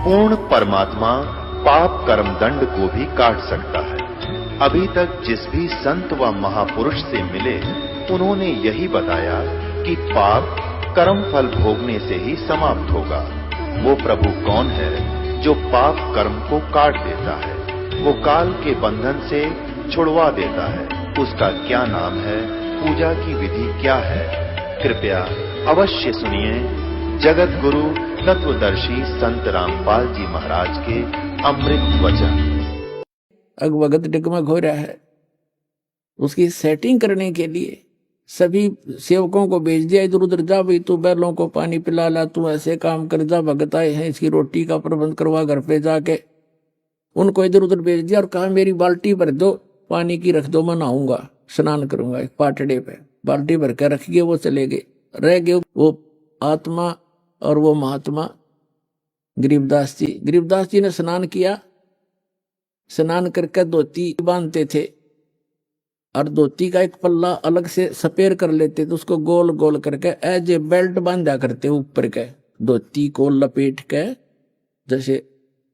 पूर्ण परमात्मा पाप कर्म दंड को भी काट सकता है। अभी तक जिस भी संत व महापुरुष से मिले, उन्होंने यही बताया कि पाप कर्म फल भोगने से ही समाप्त होगा। वो प्रभु कौन है जो पाप कर्म को काट देता है, वो काल के बंधन से छुड़वा देता है। उसका क्या नाम है, पूजा की विधि क्या है? कृपया अवश्य सुनिए जगत गुरु तत्वदर्शी संत रामपाल जी महाराज के अमृत वचन। अगवगत डगमग हो रहा है, उसकी सेटिंग करने के लिए सभी सेवकों को भेज दिया, इधर उधर जा भाई, तू बैलों को पानी पिला ला, तू ऐसे काम कर, जा भगत आए हैं, इसकी रोटी का प्रबंध करवा घर पे जाके। उनको इधर उधर भेज दिया और कहा मेरी बाल्टी भर दो, पानी की रख दो, मैं नहाऊंगा, स्नान करूंगा। एक पाटड़े पे बाल्टी भर कर रख गए, वो चले गए। रह गए वो आत्मा और वो महात्मा गरीबदास जी। गरीबदास जी ने स्नान किया, स्नान करके धोती बांधते थे और धोती का एक पल्ला अलग से सपेर कर लेते थे, उसको गोल गोल करके एज ए बेल्ट बांधा करते ऊपर के, धोती को लपेट के जैसे,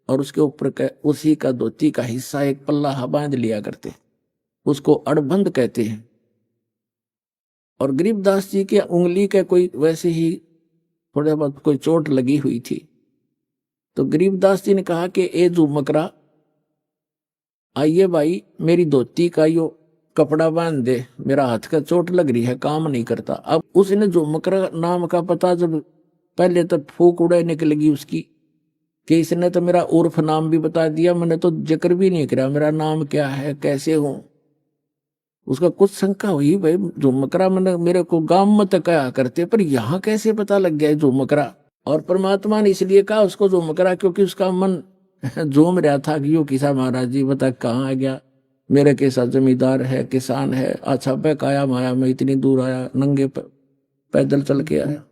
और उसके ऊपर के उसी का धोती का हिस्सा एक पल्ला बांध लिया करते, उसको अड़बंद कहते हैं। और गरीबदास जी के उंगली के कोई वैसे ही थोड़ा बहुत कोई चोट लगी हुई थी, तो गरीबदास जी ने कहा कि ए झुमकरा, आइए भाई, मेरी धोती का यो कपड़ा बांध दे, मेरा हाथ का चोट लग रही है, काम नहीं करता। अब उसने झुमकरा नाम का पता जब पहले तो फूक उड़े निकलेगी उसकी कि इसने तो मेरा उर्फ नाम भी बता दिया, मैंने तो जिक्र भी नहीं करा मेरा नाम क्या है, कैसे हूं। उसका कुछ शंका हुई, भाई झुमकरा मैंने मेरे को गांव में तो कहा करते, पर यहाँ कैसे पता लग गया झुमकरा। और परमात्मा ने इसलिए कहा उसको झुमकरा क्योंकि उसका मन झूम रहा था कि यो किसा महाराज जी बता कहाँ आ गया, मेरे के साथ जमींदार है, किसान है, अच्छा बहकाया माया में इतनी दूर आया, नंगे पैदल चल के आया।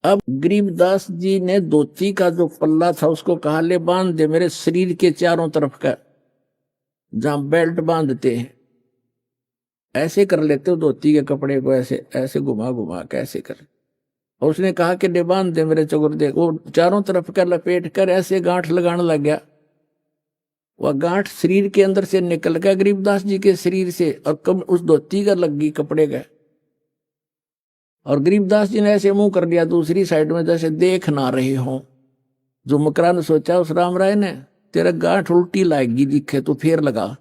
अब गरीबदास जी ने धोती का जो पल्ला था उसको कहा ले बांध दे मेरे शरीर के चारों तरफ का, जहां बेल्ट बांधते हैं ऐसे कर लेते हो धोती के कपड़े को, ऐसे ऐसे घुमा घुमा के ऐसे कर। और उसने कहा कि ले बांध दे मेरे चौगुर्दे, वो चारों तरफ का लपेट कर ऐसे गांठ लगाने लग गया। वह गांठ शरीर के अंदर से निकल गया गरीबदास जी के शरीर से, और कब उस धोती का लग गई कपड़े का। और गरीबदास जी ने ऐसे मुंह कर लिया दूसरी साइड में जैसे देख ना रहे हों। झुमकरा ने सोचा उस राम राय ने, तेरा गांठ उल्टी लाएगी दिखे तो फिर लगा,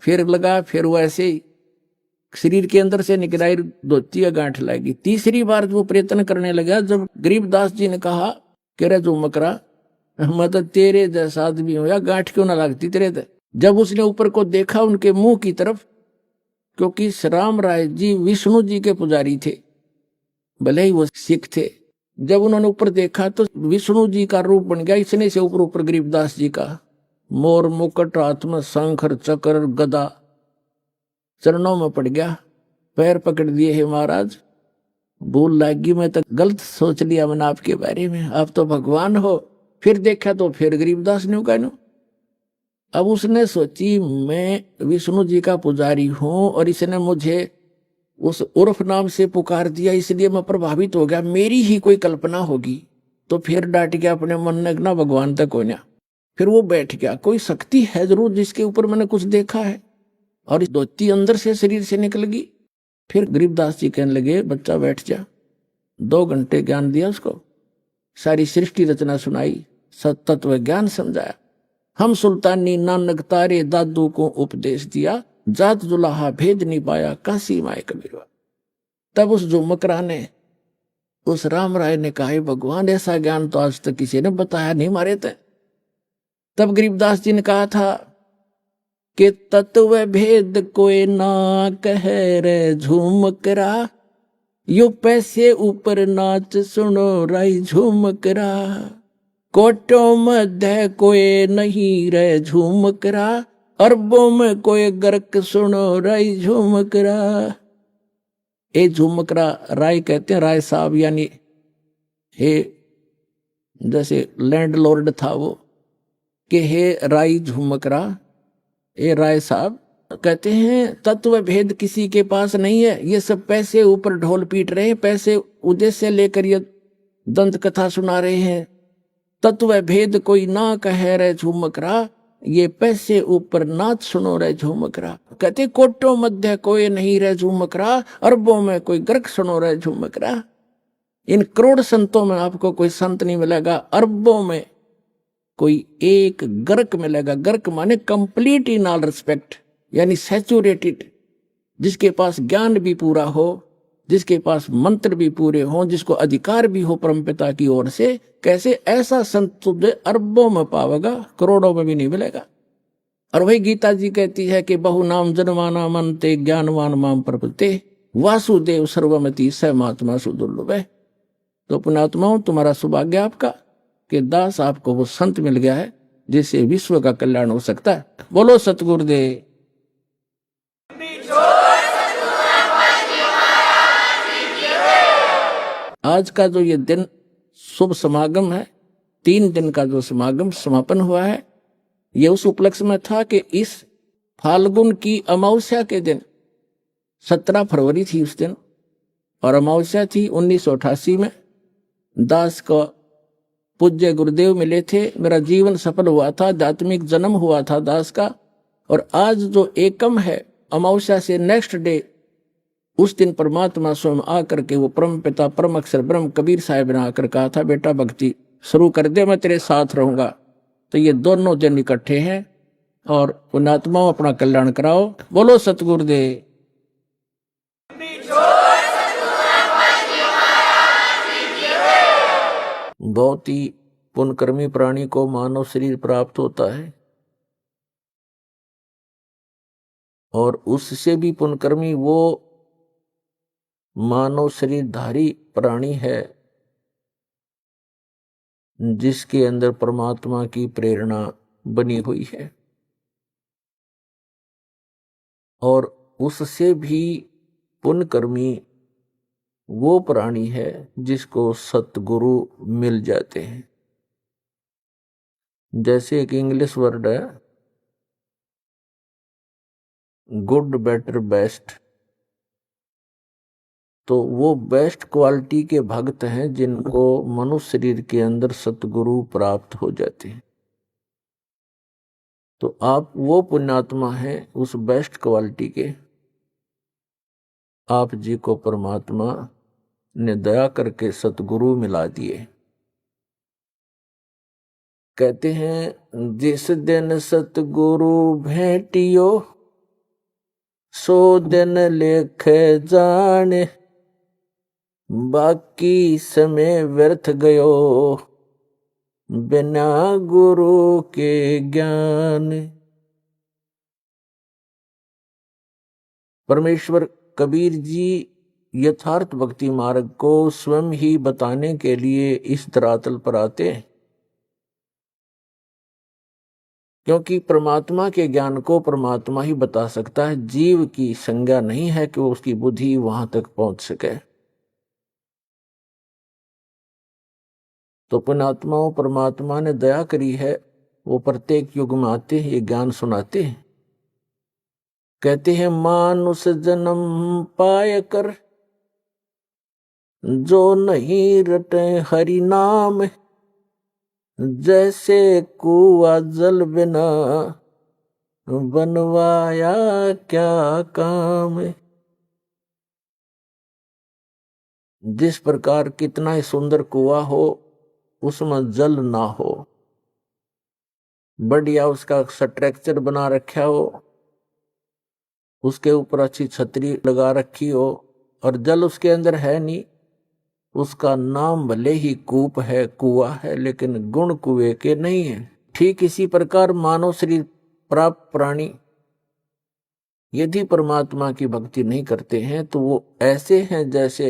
फिर वो ऐसे ही शरीर के अंदर से निकलाई धोती का गांठ लाएगी। तीसरी बार वो प्रयत्न करने लगा, जब गरीबदास जी ने कहा कि रे झुमकरा, मतलब तेरे जैसा आदमी हो या गांठ क्यों ना लगती तेरे ते। जब उसने ऊपर को देखा उनके मुंह की तरफ, क्योंकि राम राय जी विष्णु जी के पुजारी थे, भले ही वो सिख थे, जब उन्होंने ऊपर देखा तो विष्णु जी का रूप बन गया। इसने से ऊपर ऊपर गरीबदास जी का मोर मुकुट, हाथ में शंखर चक्र गदा, चरणों में पड़ गया, पैर पकड़ दिए, है महाराज भूल लागी, मैं तो गलत सोच लिया मैंने आपके बारे में, आप तो भगवान हो। फिर देखा तो फिर गरीबदास ने कहना, अब उसने सोची मैं विष्णु जी का पुजारी हूं और इसने मुझे उस उर्फ नाम से पुकार दिया, इसलिए मैं प्रभावित हो गया, मेरी ही कोई कल्पना होगी। तो फिर डांट गया अपने मन ने, ना भगवान तक हो ना। फिर वो बैठ गया, कोई शक्ति है जरूर जिसके ऊपर मैंने कुछ देखा है, और इस धोती अंदर से शरीर से निकल गई। फिर गरीबदास जी कहने लगे, बच्चा बैठ जा। 2 घंटे ज्ञान दिया उसको, सारी सृष्टि रचना सुनाई, सतत्व ज्ञान समझाया। हम सुल्तानी नानक तारे दादू को उपदेश दिया, जात जुलाहा भेद नहीं पाया, काशी माए कबीरवा। तब उस झुमकरा ने, उस राम राय ने कहा, भगवान ऐसा ज्ञान तो आज तक किसी ने बताया नहीं मारे थे। तब गरीबदास जी ने कहा था कि तत्व भेद कोई ना कह रे झुमकरा, यो पैसे ऊपर नाच सुनो राई झुमकरा, कोटों मध्य कोई नहीं रे झुमकरा, अरबों में कोई गर्क सुनो राय झुमकरा। ए झुमकरा राय कहते हैं, राय साहब यानी हे, जैसे लैंडलॉर्ड था वो, कि हे राय झुमकरा, ए राय साहब कहते हैं तत्व भेद किसी के पास नहीं है, ये सब पैसे ऊपर ढोल पीट रहे हैं, पैसे उद्देश्य लेकर ये दंत कथा सुना रहे हैं, तत्व भेद कोई ना कहे रे झूमकरा, ये पैसे ऊपर नाच सुनो रे झूमकरा। कहते कोटों मध्य कोई नहीं रे झूमकरा, अरबों में कोई गर्क सुनो रे झूमकरा। इन करोड़ संतों में आपको कोई संत नहीं मिलेगा, अरबों में कोई एक गर्क मिलेगा। गर्क माने कंप्लीट इन ऑल रिस्पेक्ट, यानी सैचुरेटेड, जिसके पास ज्ञान भी पूरा हो, जिसके पास मंत्र भी पूरे हों, जिसको अधिकार भी हो परमपिता की ओर से। कैसे? ऐसा संत तुझे अरबों में पावेगा, करोड़ों में भी नहीं मिलेगा। और वही गीता जी कहती है कि बहु नाम जनमाना मनते, ज्ञानवान माम प्रपते, वासुदेव सर्वमति स महात्मा सुदुर्लभ है। तो पुण्यात्माओं, तुम्हारा सौभाग्य आपका कि दास आपको वो संत मिल गया है जिससे विश्व का कल्याण हो सकता है। बोलो सतगुरुदेव। आज का जो ये दिन शुभ समागम है, 3 दिन का जो समागम समापन हुआ है, ये उस उपलक्ष्य में था कि इस फाल्गुन की अमावस्या के दिन 17 फरवरी थी उस दिन, और अमावस्या थी 1988 में। दास को पूज्य गुरुदेव मिले थे, मेरा जीवन सफल हुआ था, आध्यात्मिक जन्म हुआ था दास का। और आज जो एकम है, अमावस्या से नेक्स्ट डे, उस दिन परमात्मा स्वयं आकर के वो परम पिता परम अक्षर ब्रह्म कबीर साहिब ने आकर कहा था, बेटा भक्ति शुरू कर दे, मैं तेरे साथ रहूंगा। तो ये दोनों दिन इकट्ठे हैं, और पुण्यात्माओं अपना कल्याण कराओ। बोलो सतगुरुदेव। बहुत ही पुण्यकर्मी प्राणी को मानव शरीर प्राप्त होता है, और उससे भी पुण्यकर्मी वो मानव शरीरधारी प्राणी है जिसके अंदर परमात्मा की प्रेरणा बनी हुई है, और उससे भी पुण्यकर्मी वो प्राणी है जिसको सतगुरु मिल जाते हैं। जैसे एक इंग्लिश वर्ड है गुड, बेटर, बेस्ट, तो वो बेस्ट क्वालिटी के भक्त हैं जिनको मनुष्य शरीर के अंदर सतगुरु प्राप्त हो जाते हैं। तो आप वो पुण्यात्मा हैं उस बेस्ट क्वालिटी के। आप जी को परमात्मा ने दया करके सतगुरु मिला दिए। कहते हैं जिस दिन सतगुरु भेटियो, सो दिन लेख जाने, बाकी समय व्यर्थ गयो, बिना गुरु के ज्ञान। परमेश्वर कबीर जी यथार्थ भक्ति मार्ग को स्वयं ही बताने के लिए इस धरातल पर आते हैं, क्योंकि परमात्मा के ज्ञान को परमात्मा ही बता सकता है। जीव की संज्ञा नहीं है कि वो उसकी बुद्धि वहां तक पहुंच सके। तो पुण्यात्माओं, परमात्मा ने दया करी है, वो प्रत्येक युग में आते हैं, ये ज्ञान सुनाते हैं। कहते हैं मानुष जन्म पाय कर, जो नहीं रटे हरि नाम, जैसे कुआ जल बिना, बनवाया क्या काम। जिस प्रकार कितना ही सुंदर कुआ हो, उसमें जल ना हो, बढ़िया उसका स्ट्रक्चर बना रखा हो, उसके ऊपर अच्छी छतरी लगा रखी हो, और जल उसके अंदर है नहीं, उसका नाम भले ही कूप है, कुआ है, लेकिन गुण कुएं के नहीं है। ठीक इसी प्रकार मानव शरीर प्राप्त प्राणी यदि परमात्मा की भक्ति नहीं करते हैं तो वो ऐसे हैं जैसे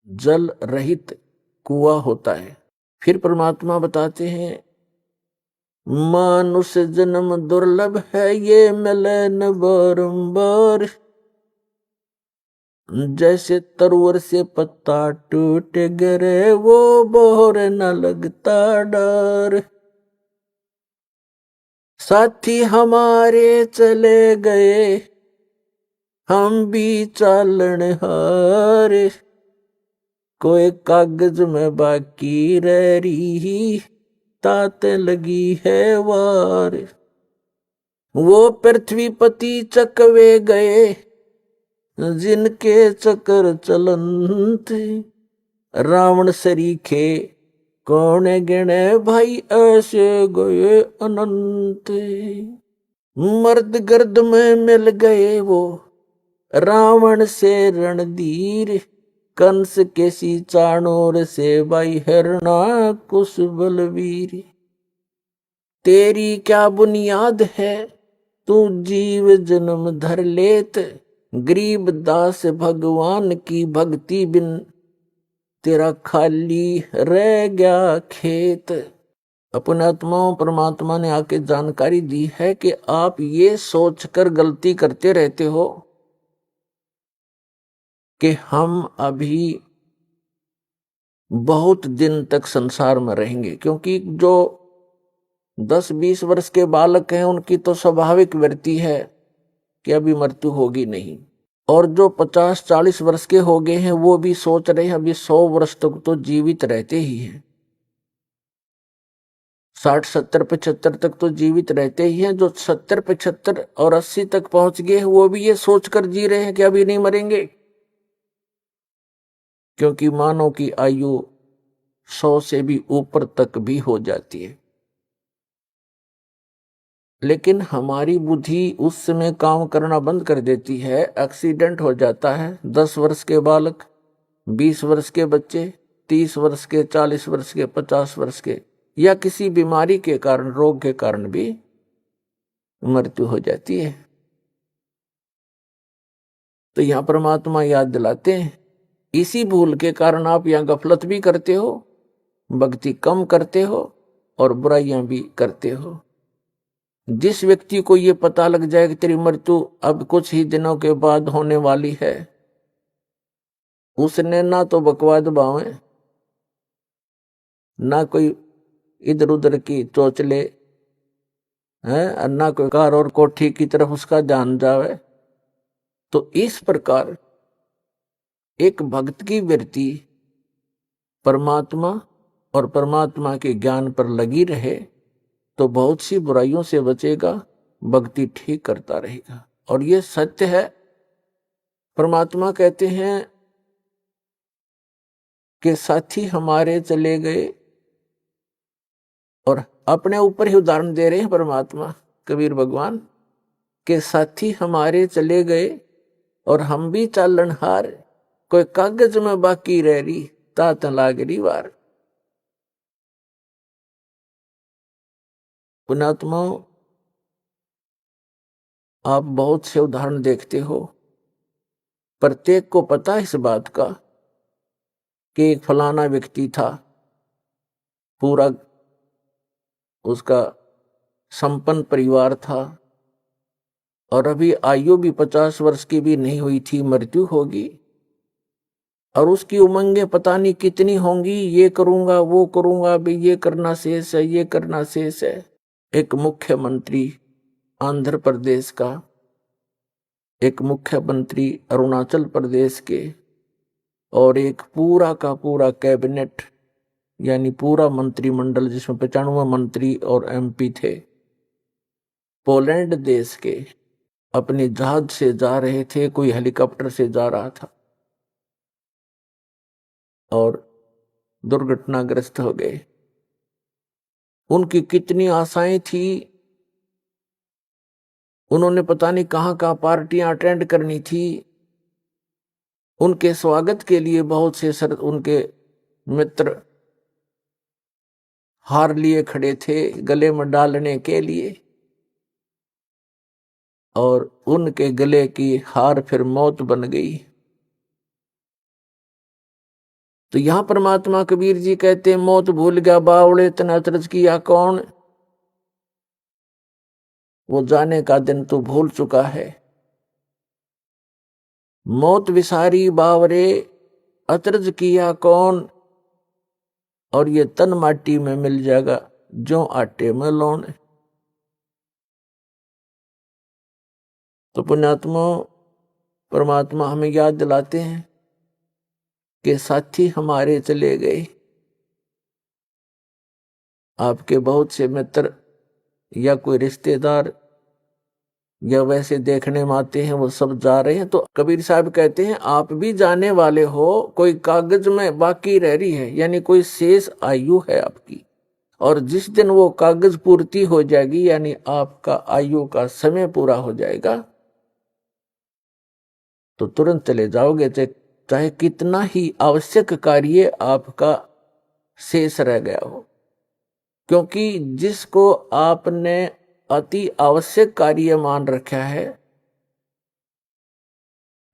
जल रहित कुआ होता है। फिर परमात्मा बताते हैं मानुष जन्म दुर्लभ है, ये मिले न बारंबार, जैसे तरुवर से पत्ता टूट गिरे, वो बोर न लगता डर। साथी हमारे चले गए, हम भी चालन हारे, कोई कागज में बाकी रह रही, तात लगी है वार। वो पृथ्वीपति चकवे गए, जिनके चक्कर चलंत, रावण सरीखे कौन गिणे भाई, ऐसे गए अनंत। मर्द गर्द में मिल गए वो, रावण से रणधीर, कंस के सी चाणोर से भाई हिरणा कुश बलवीर। तेरी क्या बुनियाद है, तू जीव जन्म धर लेत, गरीब दास भगवान की भक्ति बिन, तेरा खाली रह गया खेत। अपने आत्माओं परमात्मा ने आके जानकारी दी है कि आप ये सोचकर गलती करते रहते हो कि हम अभी बहुत दिन तक संसार में रहेंगे, क्योंकि जो 10-20 वर्ष के बालक हैं उनकी तो स्वाभाविक वृत्ति है कि अभी मृत्यु होगी नहीं, और जो 50-40 वर्ष के हो गए हैं वो भी सोच रहे हैं अभी 100 वर्ष तक तो जीवित रहते ही हैं, 60-70-75 तक तो जीवित रहते ही हैं। जो 70-75 और 80 तक पहुंच गए वो भी ये सोचकर जी रहे हैं कि अभी नहीं मरेंगे, क्योंकि मानव की आयु 100 से भी ऊपर तक भी हो जाती है। लेकिन हमारी बुद्धि उस समय काम करना बंद कर देती है, एक्सीडेंट हो जाता है। 10 वर्ष के बालक, 20 वर्ष के बच्चे, 30 वर्ष के, 40 वर्ष के, 50 वर्ष के, या किसी बीमारी के कारण, रोग के कारण भी मृत्यु हो जाती है। तो यहां परमात्मा याद दिलाते हैं, इसी भूल के कारण आप यहां गफलत भी करते हो, भक्ति कम करते हो और बुराइयां भी करते हो। जिस व्यक्ति को ये पता लग जाए कि तेरी मृत्यु अब कुछ ही दिनों के बाद होने वाली है, उसने ना तो बकवाद बावे, ना कोई इधर उधर की चोचले है, ना कोई कार और कोठी की तरफ उसका ध्यान जावे। तो इस प्रकार एक भक्त की वृत्ति परमात्मा और परमात्मा के ज्ञान पर लगी रहे तो बहुत सी बुराइयों से बचेगा, भक्ति ठीक करता रहेगा। और ये सत्य है। परमात्मा कहते हैं कि साथी हमारे चले गए, और अपने ऊपर ही उदाहरण दे रहे हैं परमात्मा कबीर भगवान के, साथी हमारे चले गए और हम भी चालनहार, कोई कागज में बाकी रह रही, तात लागरी वार। पुणात्माओं, आप बहुत से उदाहरण देखते हो, प्रत्येक को पता है इस बात का कि एक फलाना व्यक्ति था, पूरा उसका संपन्न परिवार था, और अभी आयु भी 50 वर्ष की भी नहीं हुई थी, मृत्यु होगी, और उसकी उमंगें पता नहीं कितनी होंगी, ये करूंगा वो करूंगा, अभी ये करना शेष है, ये करना शेष है। एक मुख्यमंत्री आंध्र प्रदेश का, एक मुख्यमंत्री अरुणाचल प्रदेश के, और एक पूरा का पूरा कैबिनेट यानी पूरा मंत्रिमंडल जिसमें 95 मंत्री और MP थे, पोलैंड देश के, अपने जहाज से जा रहे थे, कोई हेलीकॉप्टर से जा रहा था और दुर्घटनाग्रस्त हो गए। उनकी कितनी आशाएं थी, उन्होंने पता नहीं कहां कहां पार्टियां अटेंड करनी थी, उनके स्वागत के लिए बहुत से उनके मित्र हार लिए खड़े थे गले में डालने के लिए, और उनके गले की हार फिर मौत बन गई। तो यहां परमात्मा कबीर जी कहते हैं, मौत भूल गया बावड़े तन अचरज किया कौन, वो जाने का दिन तो भूल चुका है। मौत विसारी बावरे अचरज किया कौन, और ये तन माटी में मिल जाएगा जो आटे में लौन। तो पुण्यात्मा परमात्मा हमें याद दिलाते हैं के साथी हमारे चले गए, आपके बहुत से मित्र या कोई रिश्तेदार या वैसे देखने में आते हैं, वो सब जा रहे हैं। तो कबीर साहब कहते हैं आप भी जाने वाले हो, कोई कागज में बाकी रह रही है, यानी कोई शेष आयु है आपकी, और जिस दिन वो कागज पूर्ति हो जाएगी, यानी आपका आयु का समय पूरा हो जाएगा, तो तुरंत चले जाओगे, चाहे कितना ही आवश्यक कार्य आपका शेष रह गया हो। क्योंकि जिसको आपने अति आवश्यक कार्य मान रखा है,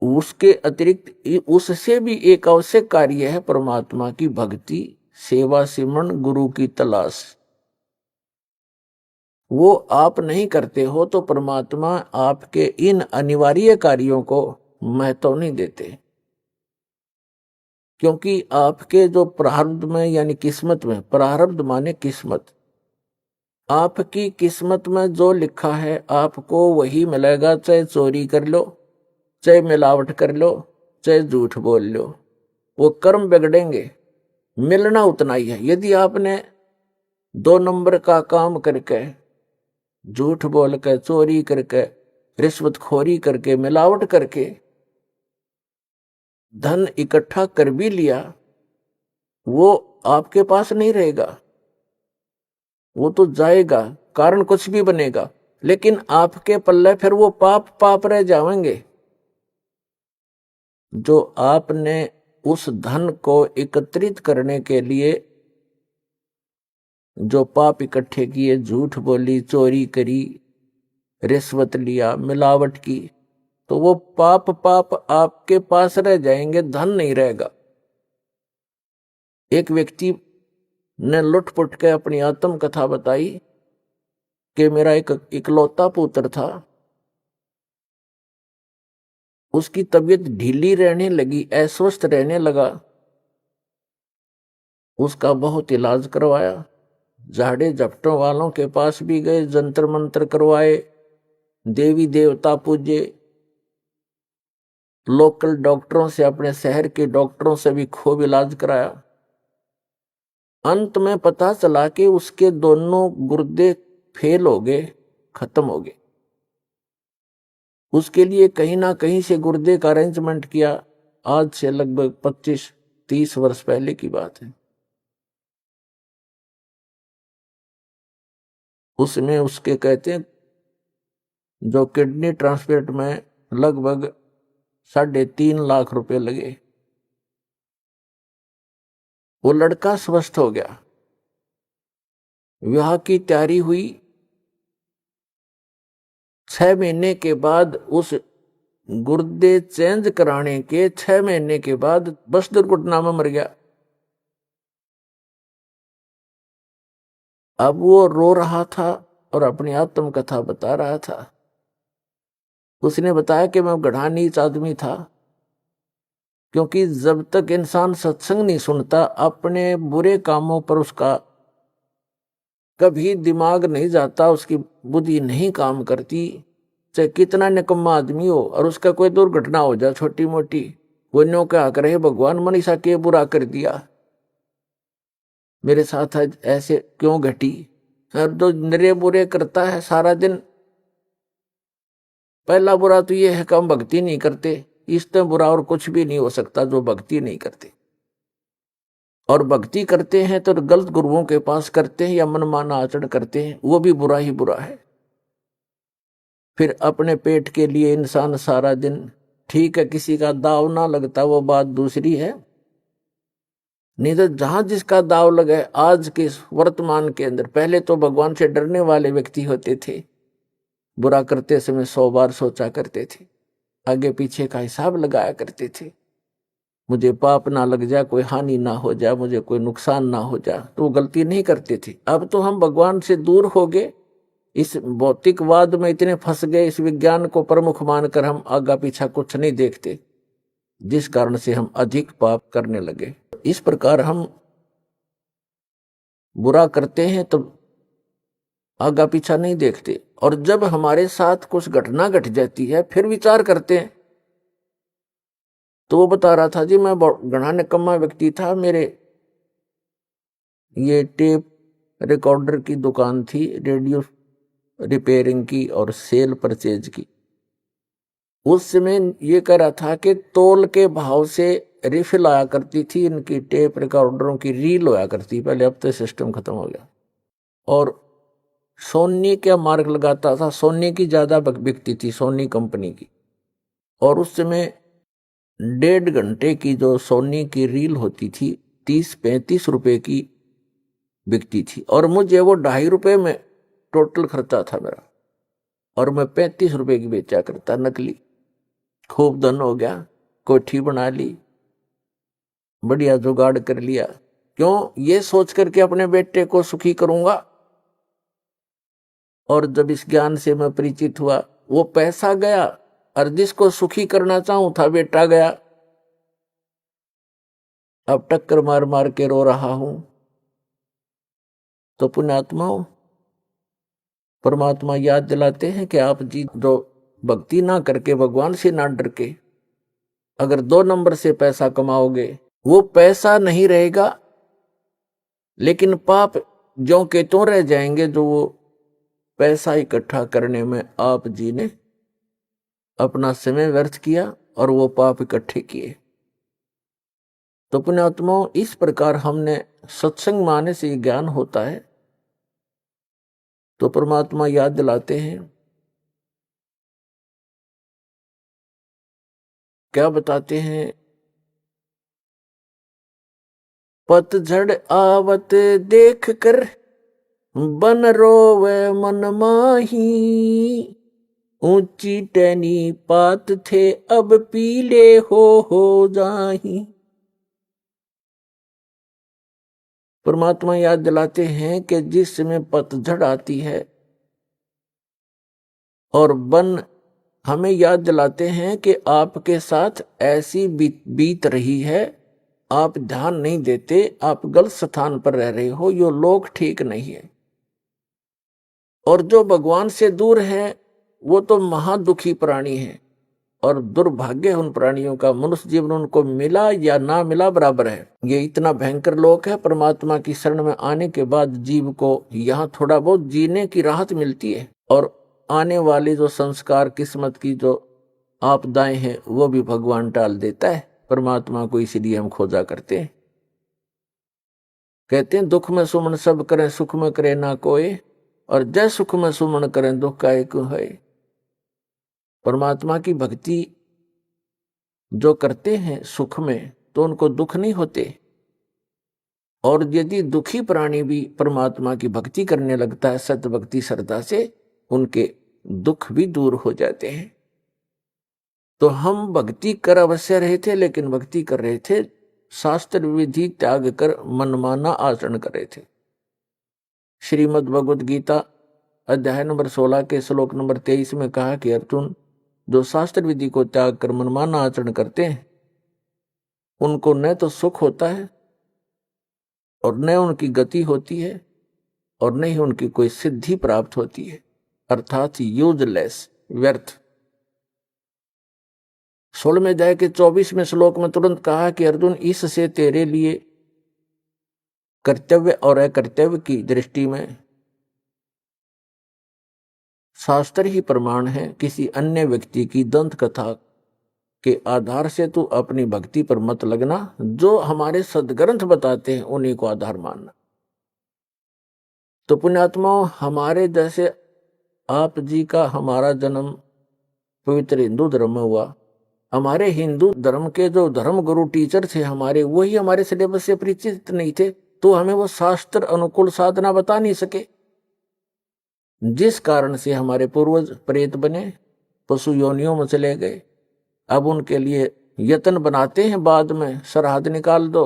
उसके अतिरिक्त उससे भी एक आवश्यक कार्य है परमात्मा की भक्ति, सेवा, सिमरन, गुरु की तलाश। वो आप नहीं करते हो तो परमात्मा आपके इन अनिवार्य कार्यों को महत्व नहीं देते। क्योंकि आपके जो प्रारब्ध में यानी किस्मत में, प्रारब्ध माने किस्मत, आपकी किस्मत में जो लिखा है आपको वही मिलेगा, चाहे चोरी कर लो, चाहे मिलावट कर लो, चाहे झूठ बोल लो, वो कर्म बिगड़ेंगे, मिलना उतना ही है। यदि आपने 2 नंबर का काम करके, झूठ बोल के, चोरी करके, रिश्वतखोरी करके, मिलावट करके धन इकट्ठा कर भी लिया, वो आपके पास नहीं रहेगा, वो तो जाएगा, कारण कुछ भी बनेगा, लेकिन आपके पल्ले फिर वो पाप पाप रह जाएंगे। जो आपने उस धन को एकत्रित करने के लिए जो पाप इकट्ठे किए, झूठ बोली, चोरी करी, रिश्वत लिया, मिलावट की, तो वो पाप पाप आपके पास रह जाएंगे, धन नहीं रहेगा। एक व्यक्ति ने लुटपुट के अपनी आत्म कथा बताई कि मेरा एक इकलौता पुत्र था, उसकी तबीयत ढीली रहने लगी, अस्वस्थ रहने लगा, उसका बहुत इलाज करवाया, झाड़े झपटों वालों के पास भी गए, जंतर मंत्र करवाए, देवी देवता पूजे, लोकल डॉक्टरों से, अपने शहर के डॉक्टरों से भी खूब इलाज कराया। अंत में पता चला कि उसके दोनों गुर्दे फेल हो गए, खत्म हो गए। उसके लिए कहीं ना कहीं से गुर्दे का अरेंजमेंट किया। आज से लगभग 25-30 वर्ष पहले की बात है। उसमें उसके कहते हैं जो किडनी ट्रांसप्लांट में लगभग 3.5 लाख रुपए लगे। वो लड़का स्वस्थ हो गया, विवाह की तैयारी हुई। 6 महीने के बाद, उस गुर्दे चेंज कराने के 6 महीने के बाद बस दुर्घटना में मर गया। अब वो रो रहा था और अपनी आत्म कथा बता रहा था। उसने बताया कि मैं गधा नीच आदमी था, क्योंकि जब तक इंसान सत्संग नहीं सुनता, अपने बुरे कामों पर उसका कभी दिमाग नहीं जाता, उसकी बुद्धि नहीं काम करती। चाहे कितना निकम्मा आदमी हो और उसका कोई दुर्घटना हो जाए छोटी मोटी, वो न्यों क्या करे, भगवान मनीषा के बुरा कर दिया, मेरे साथ आज ऐसे क्यों घटी। और जो निरे बुरे करता है सारा दिन, पहला बुरा तो ये है कि हम भक्ति नहीं करते। इससे बुरा और कुछ भी नहीं हो सकता जो भक्ति नहीं करते। और भक्ति करते हैं तो गलत गुरुओं के पास करते हैं या मनमाना आचरण करते हैं, वो भी बुरा ही बुरा है। फिर अपने पेट के लिए इंसान सारा दिन, ठीक है किसी का दाव ना लगता वो बात दूसरी है, नहीं तो जहां जिसका दाव लगे आज के वर्तमान के अंदर। पहले तो भगवान से डरने वाले व्यक्ति होते थे, बुरा करते समय 100 बार सोचा करते थे, आगे पीछे का हिसाब लगाया करते थे, मुझे पाप ना लग जाए, कोई हानि ना हो जाए, मुझे कोई नुकसान ना हो जाए, तो वो गलती नहीं करते थे। अब तो हम भगवान से दूर हो गए, इस भौतिकवाद में इतने फंस गए, इस विज्ञान को प्रमुख मानकर हम आगा पीछा कुछ नहीं देखते, जिस कारण से हम अधिक पाप करने लगे। इस प्रकार हम बुरा करते हैं तो आगा पीछा नहीं देखते, और जब हमारे साथ कुछ घटना घट जाती है फिर विचार करते हैं तो वो बता रहा था जी मैं घना निकम्मा व्यक्ति था, मेरे ये टेप रिकॉर्डर की दुकान थी, रेडियो रिपेयरिंग की और सेल परचेज की। उस समय ये कह रहा था कि तोल के भाव से रिफिल आया करती थी इनकी टेप रिकॉर्डरों की, रील होया करती पहले, अब तो सिस्टम खत्म हो गया। और सोनी क्या मार्क लगाता था, सोनी की ज्यादा बिकती थी, सोनी कंपनी की। और उस समय 1.5 घंटे की जो सोनी की रील होती थी 30-35 रुपए की बिकती थी, और मुझे वो 2.5 रुपए में टोटल खर्चा था मेरा, और मैं 35 रुपए की बेचा करता नकली। खूब धन हो गया, कोठी बना ली, बढ़िया जुगाड़ कर लिया। क्यों? ये सोच करके अपने बेटे को सुखी करूंगा। और जब इस ज्ञान से मैं परिचित हुआ, वो पैसा गया और जिसको सुखी करना चाहूं था बेटा गया। अब टक्कर मार मार के रो रहा हूं। तो पुण्यात्माओं, परमात्मा याद दिलाते हैं कि आप जी जो भक्ति ना करके, भगवान से ना डर के अगर 2 नंबर से पैसा कमाओगे, वो पैसा नहीं रहेगा, लेकिन पाप ज्यों के त्यों रह जाएंगे जो वो पैसा इकट्ठा करने में आप जी ने अपना समय व्यर्थ किया और वो पाप इकट्ठे किए। तो पुण्यात्माओं, इस प्रकार हमने सत्संग माने से ज्ञान होता है। तो परमात्मा याद दिलाते हैं, क्या बताते हैं? पतझड़ आवत देख कर बन रोवे मन माही, ऊंची टहनी पात थे अब पीले हो जाही। परमात्मा याद दिलाते हैं कि जिस समय पतझड़ आती है और वन हमें याद दिलाते हैं कि आपके साथ ऐसी बीत रही है, आप ध्यान नहीं देते, आप गलत स्थान पर रह रहे हो, यो लोग ठीक नहीं है। और जो भगवान से दूर है वो तो महादुखी प्राणी है, और दुर्भाग्य उन प्राणियों का, मनुष्य जीवन उनको मिला या ना मिला बराबर है। ये इतना भयंकर लोक है। परमात्मा की शरण में आने के बाद जीव को यहाँ थोड़ा बहुत जीने की राहत मिलती है, और आने वाले जो संस्कार, किस्मत की जो आपदाएं हैं, वो भी भगवान टाल देता है। परमात्मा को इसीलिए हम खोजा करते हैं। कहते हैं दुख में सुमन सब करें, सुख में करे ना कोई, और जय सुख में सुमन करें दुख का एक है। परमात्मा की भक्ति जो करते हैं सुख में, तो उनको दुख नहीं होते। और यदि दुखी प्राणी भी परमात्मा की भक्ति करने लगता है सत्य भक्ति श्रद्धा से, उनके दुख भी दूर हो जाते हैं। तो हम भक्ति कर अवश्य रहे थे, लेकिन भक्ति कर रहे थे शास्त्र विधि त्याग कर मनमाना आचरण कर रहे थे। श्रीमद् भगवद गीता अध्याय नंबर 16 के श्लोक नंबर 23 में कहा कि अर्जुन, जो शास्त्र विधि को त्याग कर मनमाना आचरण करते हैं, उनको न तो सुख होता है और न उनकी गति होती है और न ही उनकी कोई सिद्धि प्राप्त होती है, अर्थात यूजलेस, व्यर्थ। 16वें अध्याय के 24वें श्लोक में तुरंत कहा कि अर्जुन, इससे तेरे लिए कर्तव्य और अकर्तव्य की दृष्टि में शास्त्र ही प्रमाण है। किसी अन्य व्यक्ति की दंत कथा के आधार से तू अपनी भक्ति पर मत लगना। जो हमारे सदग्रंथ बताते हैं उन्हीं को आधार मानना। तो पुण्यात्माओं, हमारे जैसे आप जी का हमारा जन्म पवित्र हिंदू धर्म में हुआ। हमारे हिंदू धर्म के जो धर्म गुरु टीचर थे हमारे, वही हमारे सिलेबस से परिचित नहीं थे, तो हमें वो शास्त्र अनुकूल साधना बता नहीं सके, जिस कारण से हमारे पूर्वज प्रेत बने, पशु योनियों में चले गए। अब उनके लिए यत्न बनाते हैं, बाद में श्राद्ध निकाल दो,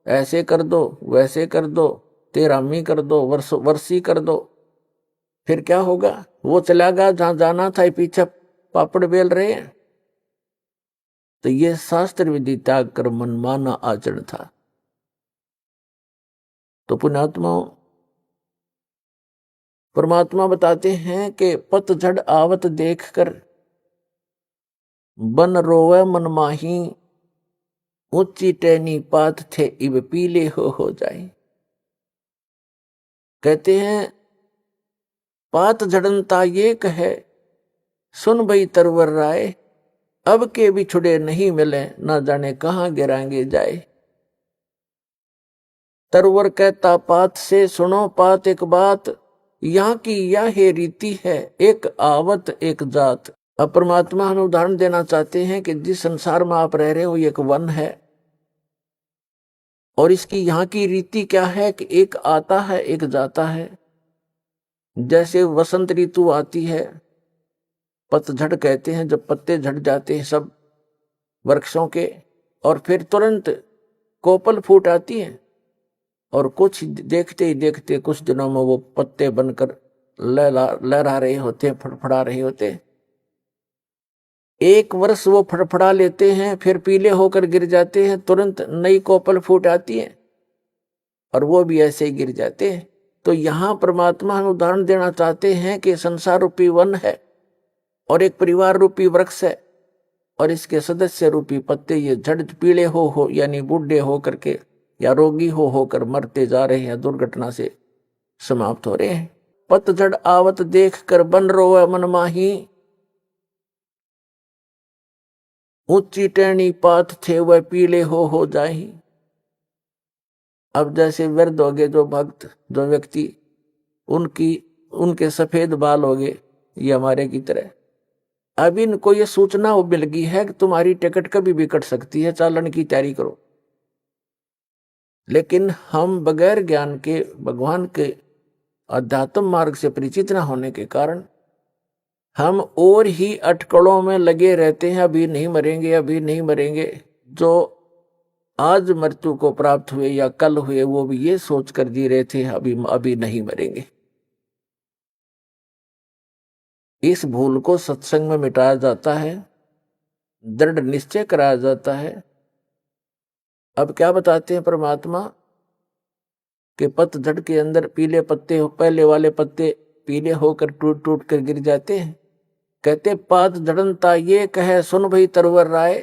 ऐसे कर दो, वैसे कर दो, 13वीं कर दो, वर्षी कर दो। फिर क्या होगा? वो चला गया जहां जाना था, पीछे पापड़ बेल रहे हैं। तो ये शास्त्र विधि त्याग कर मनमाना आचरण था। तो पुण्यात्माओं, परमात्मा बताते हैं कि पतझड़ आवत देख कर बन रोवे मन माही, ऊंची टहनी पात थे इब पीले हो जाए। कहते हैं पात झड़नता ये कहे सुन भई तरवर राय, अब के बिछुड़े नहीं मिले ना जाने कहां गिराएंगे जाए। तरवर कहता पात से सुनो पात एक बात, यहाँ की यह रीति है एक आवत एक जात। अब परमात्मा हमें उदाहरण देना चाहते हैं कि जिस संसार में आप रह रहे हो ये एक वन है और इसकी यहाँ की रीति क्या है कि एक आता है एक जाता है। जैसे वसंत ऋतु आती है, पतझड़ कहते हैं, जब पत्ते झड़ जाते हैं सब वृक्षों के, और फिर तुरंत कोपल फूट आती है और कुछ देखते ही देखते कुछ दिनों में वो पत्ते बनकर लहरा रहे होते हैं, फड़फड़ा रहे होते हैं। एक वर्ष वो फड़फड़ा लेते हैं, फिर पीले होकर गिर जाते हैं, तुरंत नई कोपल फूट आती है और वो भी ऐसे ही गिर जाते हैं। तो यहाँ परमात्मा हम उदाहरण देना चाहते हैं कि संसार रूपी वन है और एक परिवार रूपी वृक्ष है और इसके सदस्य रूपी पत्ते ये झड़ पीले हो यानी बूढ़े हो करके या रोगी होकर मरते जा रहे हैं, दुर्घटना से समाप्त हो रहे हैं। पतझड़ आवत देख कर बन रोवे मन माही, ऊंची टहनी पात थे वह पीले हो जाही। अब जैसे वृद्ध हो गए जो भक्त जो व्यक्ति, उनके सफेद बाल हो गए ये हमारे की तरह। अब इनको ये सूचना वो मिल गई है कि तुम्हारी टिकट कभी भी कट सकती है, चालन की तैयारी करो। लेकिन हम बगैर ज्ञान के भगवान के अध्यात्म मार्ग से परिचित न होने के कारण हम और ही अटकलों में लगे रहते हैं, अभी नहीं मरेंगे अभी नहीं मरेंगे। जो आज मृत्यु को प्राप्त हुए या कल हुए वो भी ये सोच कर जी रहे थे अभी नहीं मरेंगे। इस भूल को सत्संग में मिटाया जाता है, दृढ़ निश्चय कराया जाता है। अब क्या बताते हैं परमात्मा कि पतझड़ के अंदर पीले पत्ते, पहले वाले पत्ते पीले होकर टूट टूट कर गिर जाते हैं। कहते पात झड़नता ये कहे सुन भई तरवर राय,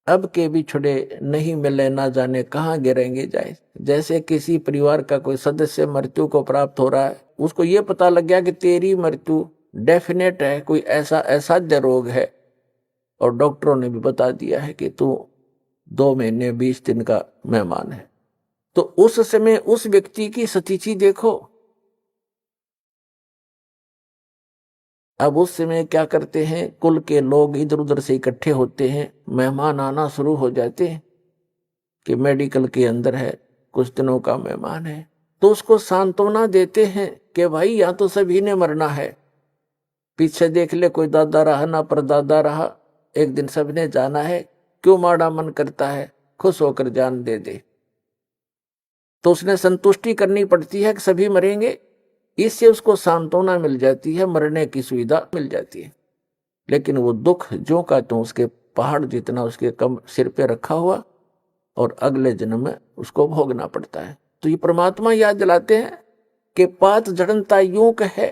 अब के भी छुड़े नहीं मिले ना जाने कहां गिरेंगे जाए। जैसे किसी परिवार का कोई सदस्य मृत्यु को प्राप्त हो रहा है, उसको ये पता लग गया कि तेरी मृत्यु डेफिनेट है, कोई ऐसा असाध्य रोग है और डॉक्टरों ने भी बता दिया है कि तू 2 महीने 20 दिन का मेहमान है। तो उस समय उस व्यक्ति की स्थिति देखो। अब उस समय क्या करते हैं, कुल के लोग इधर उधर से इकट्ठे होते हैं, मेहमान आना शुरू हो जाते हैं कि मेडिकल के अंदर है, कुछ दिनों का मेहमान है। तो उसको सांत्वना देते हैं कि भाई या तो सभी ने मरना है, पीछे देख ले कोई दादा रहा ना परदादा रहा, एक दिन सबने जाना है, क्यों माड़ा मन करता है, खुश होकर जान दे दे। तो उसने संतुष्टि करनी पड़ती है कि सभी मरेंगे, इससे उसको सांत्वना मिल जाती है, मरने की सुविधा मिल जाती है। लेकिन वो दुख जो का तो उसके पहाड़ जितना उसके कम सिर पे रखा हुआ और अगले जन्म में उसको भोगना पड़ता है। तो ये परमात्मा याद दिलाते हैं कि पात झड़नता यूं कहे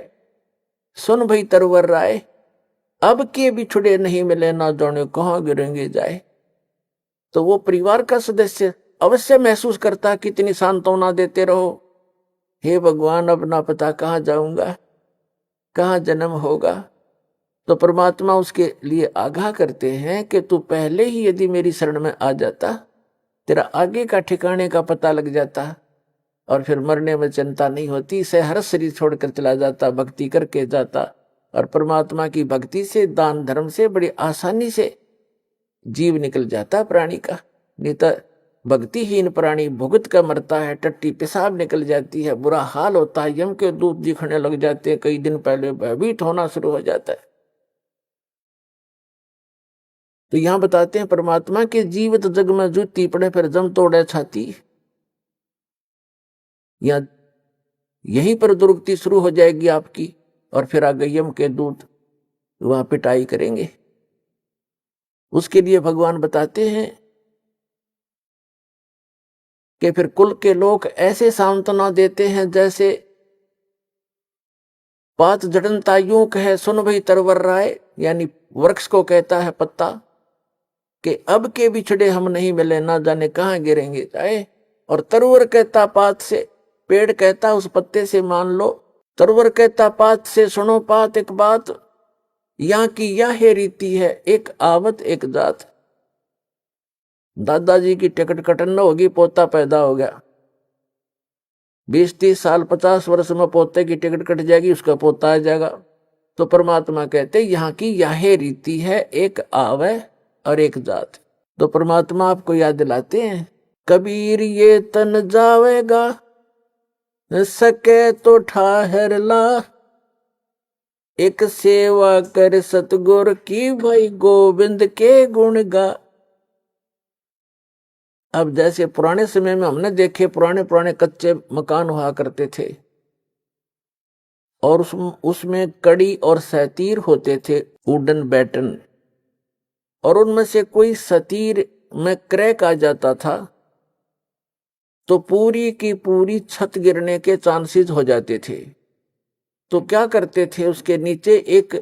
सुन भई तरवर राय, अब के बिछुड़े नहीं मिले ना जाने कहां गिरेंगे जाए। तो वो परिवार का सदस्य अवश्य महसूस करता, कितनी सांत्वना देते रहो, हे भगवान अब ना पता कहां जाऊंगा, कहां जन्म होगा। तो परमात्मा उसके लिए आगाह करते हैं कि तू पहले ही यदि मेरी शरण में आ जाता, तेरा आगे का ठिकाने का पता लग जाता और फिर मरने में चिंता नहीं होती, से हर शरीर छोड़कर चला जाता, भक्ति करके जाता और परमात्मा की भक्ति से दान धर्म से बड़ी आसानी से जीव निकल जाता प्राणी का। नहीं तो भक्तिहीन प्राणी भुगत का मरता है, टट्टी पेशाब निकल जाती है, बुरा हाल होता है, यम के दूत दिखने लग जाते हैं, कई दिन पहले भयभीत होना शुरू हो जाता है। तो यहां बताते हैं परमात्मा के जीवित जग में जूती पड़े फिर जम तोड़े छाती, या यहीं पर दुर्गति शुरू हो जाएगी आपकी और फिर आगे यम के दूत वहां पिटाई करेंगे। उसके लिए भगवान बताते हैं कि फिर कुल के लोग ऐसे सांत्वना देते हैं जैसे पात झड़नता यूं कहे सुन भई तरवर राय, यानी वृक्ष को कहता है पत्ता कि अब के बिछड़े हम नहीं मिले, ना जाने कहाँ गिरेंगे जाए। और तरवर कहता पात से, पेड़ कहता उस पत्ते से मान लो, तरवर कहता पात से सुनो पात एक बात, यहाँ की यह रीति है एक आवत एक जात। दादाजी की टिकट कटन होगी, पोता पैदा हो गया, 20-30 साल 50 वर्ष में पोते की टिकट कट जाएगी, उसका पोता आ जाएगा। तो परमात्मा कहते यहाँ की यह रीति है एक आवे और एक जात। तो परमात्मा आपको याद दिलाते हैं, कबीर ये तन जावेगा सके तो ठाहर ला, एक सेवा कर सतगुर की भाई गोविंद के गुण गा। अब जैसे पुराने समय में हमने देखे पुराने कच्चे मकान हुआ करते थे और उसमें कड़ी और सतीर होते थे, वुडन बैटन, और उनमें से कोई सतीर में क्रैक आ जाता था तो पूरी की पूरी छत गिरने के चांसेस हो जाते थे। तो क्या करते थे, उसके नीचे एक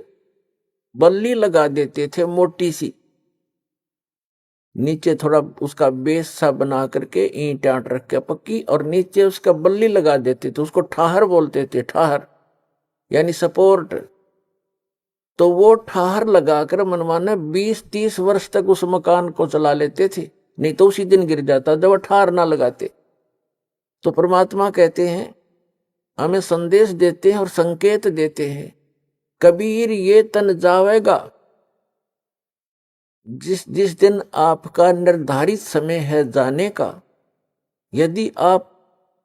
बल्ली लगा देते थे मोटी सी, नीचे थोड़ा उसका बेस सा बना करके ईंट आट रख के पक्की, और नीचे उसका बल्ली लगा देते थे, उसको ठाहर बोलते थे, ठाहर यानी सपोर्ट। तो वो ठाहर लगाकर मनमाना 20-30 वर्ष तक उस मकान को चला लेते थे, नहीं तो उसी दिन गिर जाता जब वो ठाहर ना लगाते। तो परमात्मा कहते हैं, हमें संदेश देते हैं और संकेत देते हैं, कबीर ये तन जावेगा, जिस दिन आपका निर्धारित समय है जाने का, यदि आप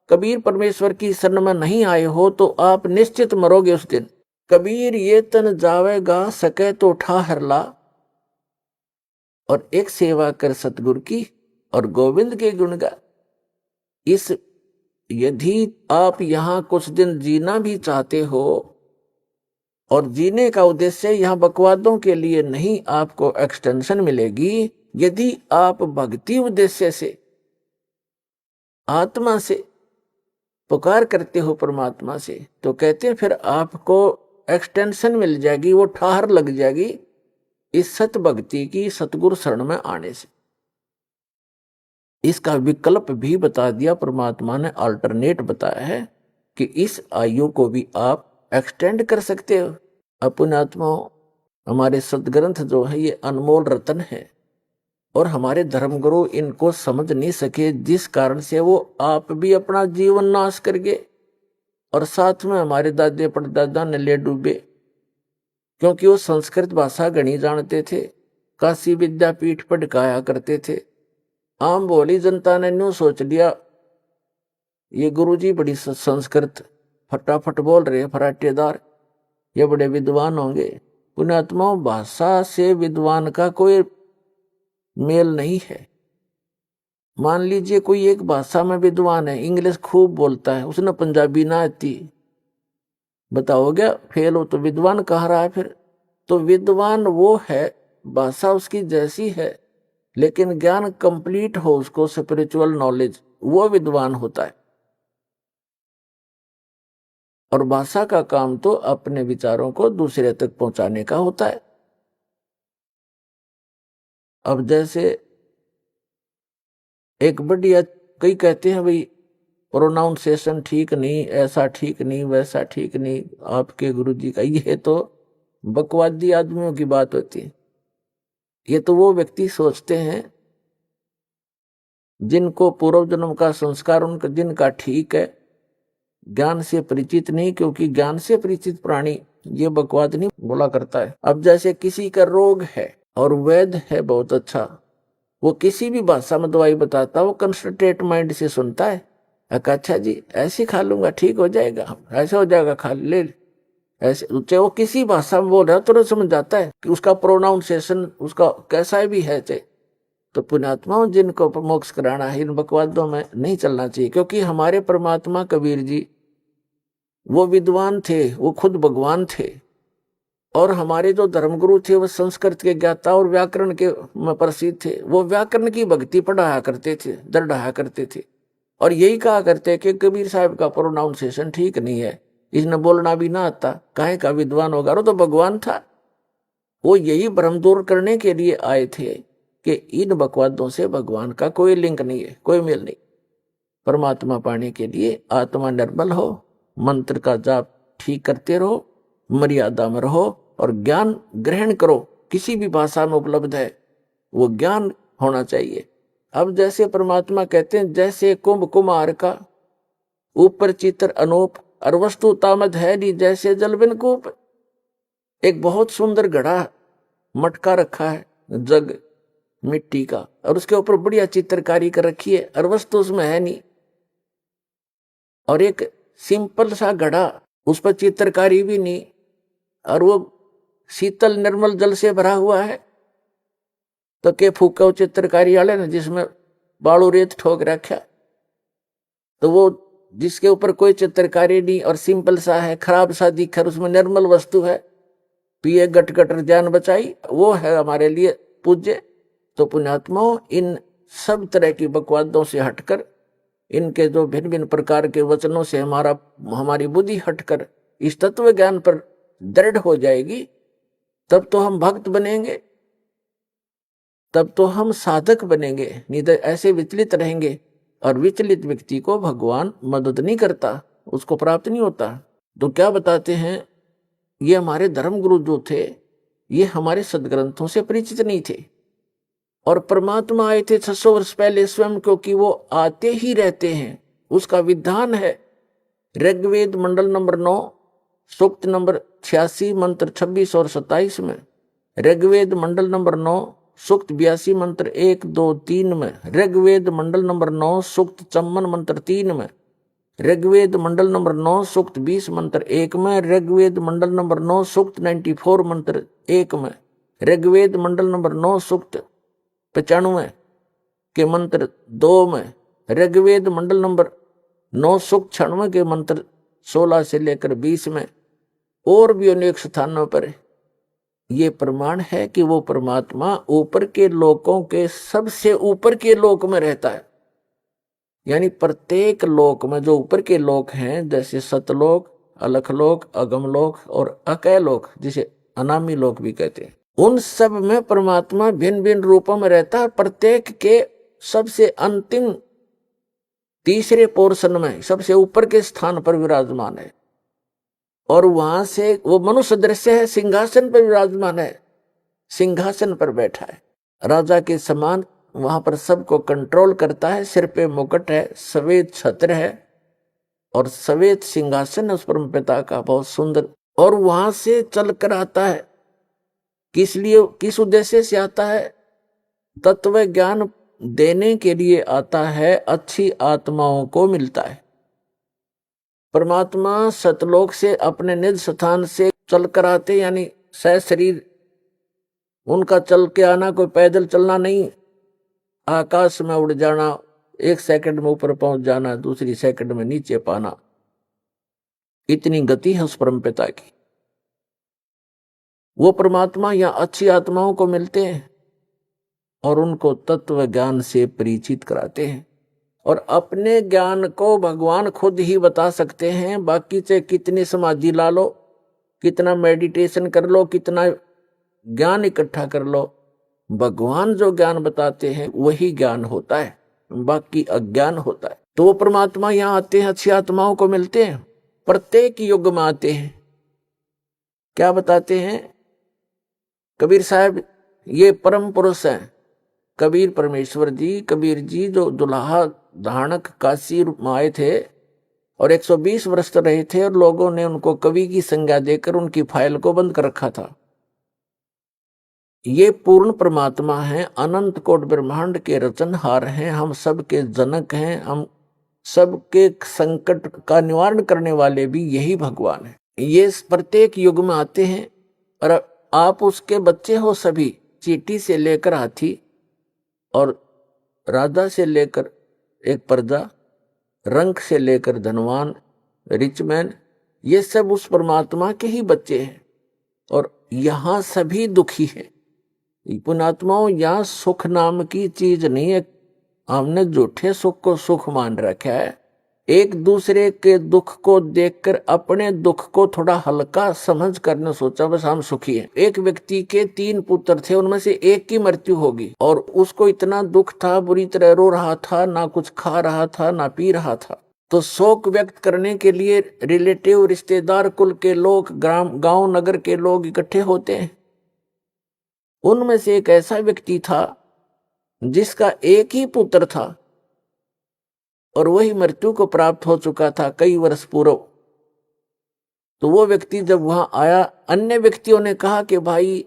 कबीर परमेश्वर की शरण में नहीं आए हो तो आप निश्चित मरोगे उस दिन। कबीर ये तन जावेगा सके तो ठाहर ला, और एक सेवा कर सतगुरु की और गोविंद के गुण गा। इस यदि आप यहां कुछ दिन जीना भी चाहते हो, और जीने का उद्देश्य यहां बकवादों के लिए नहीं, आपको एक्सटेंशन मिलेगी। यदि आप भक्ति उद्देश्य से आत्मा से पुकार करते हो परमात्मा से, तो कहते हैं फिर आपको एक्सटेंशन मिल जाएगी, वो ठाहर लग जाएगी इस सत भक्ति की सतगुरु शरण में आने से। इसका विकल्प भी बता दिया परमात्मा ने, अल्टरनेट बताया है कि इस आयु को भी आप एक्सटेंड कर सकते हो। अपने आत्माओं, हमारे सदग्रंथ जो है ये अनमोल रतन है, और हमारे धर्मगुरु इनको समझ नहीं सके, जिस कारण से वो आप भी अपना जीवन नाश कर गए और साथ में हमारे दादे परदादा ने ले डूबे, क्योंकि वो संस्कृत भाषा गणी जानते थे, काशी विद्यापीठ पढ़ाया करते थे। आम भोली जनता ने न्यू सोच लिया ये गुरुजी बड़ी संस्कृत फटाफट बोल रहे, फराटेदार, ये बड़े विद्वान होंगे। पुण्यात्माओं, भाषा से विद्वान का कोई मेल नहीं है। मान लीजिए कोई एक भाषा में विद्वान है, इंग्लिश खूब बोलता है, उसने पंजाबी ना आती, बताओ क्या फेल हो, तो विद्वान कह रहा है फिर? तो विद्वान वो है, भाषा उसकी जैसी है, लेकिन ज्ञान कंप्लीट हो उसको, स्पिरिचुअल नॉलेज, वो विद्वान होता है। और भाषा का काम तो अपने विचारों को दूसरे तक पहुंचाने का होता है। अब जैसे एक बढ़िया, कई कहते हैं भाई प्रोनाउंसिएशन ठीक नहीं, ऐसा ठीक नहीं, वैसा ठीक नहीं आपके गुरुजी का, ये तो बकवादी आदमियों की बात होती है। ये तो वो व्यक्ति सोचते हैं जिनको पूर्व जन्म का संस्कार उनका जिनका ठीक है, ज्ञान से परिचित नहीं, क्योंकि ज्ञान से परिचित प्राणी ये बकवाद नहीं बोला करता है। अब जैसे किसी का रोग है और वैद्य है बहुत अच्छा, वो किसी भी भाषा में दवाई बताता, वो कंसंट्रेट माइंड से सुनता है, अच्छा जी ऐसे खा लूंगा ठीक हो जाएगा, ऐसा हो जाएगा, खा ले, ऐसे चाहे वो किसी भाषा में बोल रहा है तुरंत समझ जाता है कि उसका प्रोनाउंसिएशन उसका कैसा भी है। चाहे तो पुण्यात्माओं, जिनको मोक्ष कराना है, इन बकवादों में नहीं चलना चाहिए, क्योंकि हमारे परमात्मा कबीर जी वो विद्वान थे, वो खुद भगवान थे, और हमारे जो धर्मगुरु थे वो संस्कृत के ज्ञाता और व्याकरण के प्रसिद्ध थे। वो व्याकरण की भक्ति पढ़ाया करते थे, दर्ड़ाया करते थे, और यही कहा करते कि कबीर साहब का प्रोनाउंसिएशन ठीक नहीं है, इसने बोलना भी ना आता, काहे का विद्वान होगा, वो तो भगवान था। वो यही भ्रम दूर करने के लिए आए थे कि इन बकवादों से भगवान का कोई लिंक नहीं है, कोई मेल नहीं। परमात्मा पाने के लिए आत्मा निर्मल हो, मंत्र का जाप ठीक करते रहो, मर्यादा में रहो और ज्ञान ग्रहण करो। किसी भी भाषा में उपलब्ध है वो ज्ञान होना चाहिए। अब जैसे परमात्मा कहते हैं, जैसे कुंभ कुमार का ऊपर चित्र अनूप और वस्तु तामद है नहीं, जैसे जल बिन कूप। एक बहुत सुंदर घड़ा मटका रखा है जग मिट्टी का, और उसके ऊपर बढ़िया चित्रकारी कर रखी है और वस्तु उसमें है नहीं। और एक सिंपल सा घड़ा, उस पर चित्रकारी भी नहीं, और वो शीतल निर्मल जल से भरा हुआ है। तो के फूका चित्रकारी वाले ने जिसमें बालू रेत ठोक रखा, तो वो जिसके ऊपर कोई चित्रकारी नहीं और सिंपल सा है, खराब सा दिखकर उसमें निर्मल वस्तु है, पिए गट गट जान बचाई, वो है हमारे लिए पूज्य। तो पुण्यात्माओं, इन सब तरह की बकवादों से हटकर, इनके जो भिन्न भिन्न प्रकार के वचनों से हमारी बुद्धि हटकर इस तत्व ज्ञान पर दृढ़ हो जाएगी, तब तो हम भक्त बनेंगे, तब तो हम साधक बनेंगे। नहीं तो ऐसे विचलित रहेंगे, और विचलित व्यक्ति को भगवान मदद नहीं करता, उसको प्राप्त नहीं होता। तो क्या बताते हैं, ये हमारे धर्म गुरु जो थे, ये हमारे सदग्रंथों से परिचित नहीं थे। और परमात्मा आए थे 600 वर्ष पहले स्वयं, क्योंकि वो आते ही रहते हैं, उसका विधान है। ऋग्वेद मंडल नंबर 9 सूक्त नंबर 86 मंत्र 26 और 27 में, ऋग्वेद मंडल नंबर 9 सूक्त 82 मंत्र 1, 2, 3 में, ऋग्वेद मंडल नंबर 9 सूक्त 54 मंत्र 3 में, ऋग्वेद मंडल नंबर 9 सूक्त 20 मंत्र 1 में, ऋग्वेद मंडल नंबर 9 सूक्त 94 मंत्र 1 में, ऋग्वेद मंडल नंबर 9 सूक्त 95 के मंत्र 2 में, ऋग्वेद मंडल नंबर 9 सूक्त 96 के मंत्र 16 से लेकर 20 में, और भी अनेक स्थानों पर ये प्रमाण है कि वो परमात्मा ऊपर के लोकों के सबसे ऊपर के लोक में रहता है। यानी प्रत्येक लोक में जो ऊपर के लोक हैं, जैसे सतलोक, अलखलोक, अगमलोक और अकैलोक, जिसे अनामी लोक भी कहते हैं, उन सब में परमात्मा भिन्न भिन्न रूपों में रहता है। प्रत्येक के सबसे अंतिम तीसरे पोर्शन में सबसे ऊपर के स्थान पर विराजमान है, और वहां से वो मनुष्य दृश्य है, सिंहासन पर विराजमान है, सिंहासन पर बैठा है, राजा के समान वहां पर सबको कंट्रोल करता है। सिर पे मुकुट है, सफेद छत्र है और सफेद सिंहासन है उस परम पिता का, बहुत सुंदर। और वहां से चल कर आता है, किस लिए, किस उद्देश्य से आता है? तत्व ज्ञान देने के लिए आता है, अच्छी आत्माओं को मिलता है। परमात्मा सतलोक से अपने निज स्थान से चल कर आते, यानी सह शरीर, उनका चल के आना कोई पैदल चलना नहीं, आकाश में उड़ जाना, 1 सेकंड में ऊपर पहुंच जाना, दूसरी सेकंड में नीचे पाना, इतनी गति है उस परम पिता की। वो परमात्मा यहाँ अच्छी आत्माओं को मिलते हैं और उनको तत्व ज्ञान से परिचित कराते हैं, और अपने ज्ञान को भगवान खुद ही बता सकते हैं। बाकी से कितनी समाधि ला लो, कितना मेडिटेशन कर लो, कितना ज्ञान इकट्ठा कर लो, भगवान जो ज्ञान बताते हैं वही ज्ञान होता है, बाकी अज्ञान होता है। तो वो परमात्मा यहाँ आते हैं, अच्छी आत्माओं को मिलते हैं, प्रत्येक युग में आते हैं। क्या बताते हैं कबीर साहब? ये परम पुरुष हैं कबीर परमेश्वर जी। कबीर जी जो दुल्हा धानक काशी में आए थे और 120 वर्ष रहे थे, और लोगों ने उनको कवि की संज्ञा देकर उनकी फाइल को बंद कर रखा था। ये पूर्ण परमात्मा हैं, अनंत कोट ब्रह्मांड के रचनहार हैं, हम सबके जनक हैं, हम सबके संकट का निवारण करने वाले भी यही भगवान है। ये प्रत्येक युग में आते हैं, और आप उसके बच्चे हो सभी, चींटी से लेकर हाथी और राजा से लेकर एक प्रजा, रंक से लेकर धनवान, रिचमैन, ये सब उस परमात्मा के ही बच्चे हैं। और यहाँ सभी दुखी हैं। पुण्यात्माओं, यहाँ सुख नाम की चीज नहीं है। हमने झूठे सुख को सुख मान रखा है। एक दूसरे के दुख को देखकर अपने दुख को थोड़ा हल्का समझ करने सोचा बस हम सुखी हैं। एक व्यक्ति के 3 पुत्र थे, उनमें से एक की मृत्यु होगी और उसको इतना दुख था, बुरी तरह रो रहा था, ना कुछ खा रहा था ना पी रहा था। तो शोक व्यक्त करने के लिए रिलेटिव, रिश्तेदार, कुल के लोग, गांव नगर के लोग इकट्ठे होते हैं। उनमें से एक ऐसा व्यक्ति था जिसका एक ही पुत्र था और वही मृत्यु को प्राप्त हो चुका था कई वर्ष पूर्व। तो वो व्यक्ति जब वहां आया, अन्य व्यक्तियों ने कहा कि भाई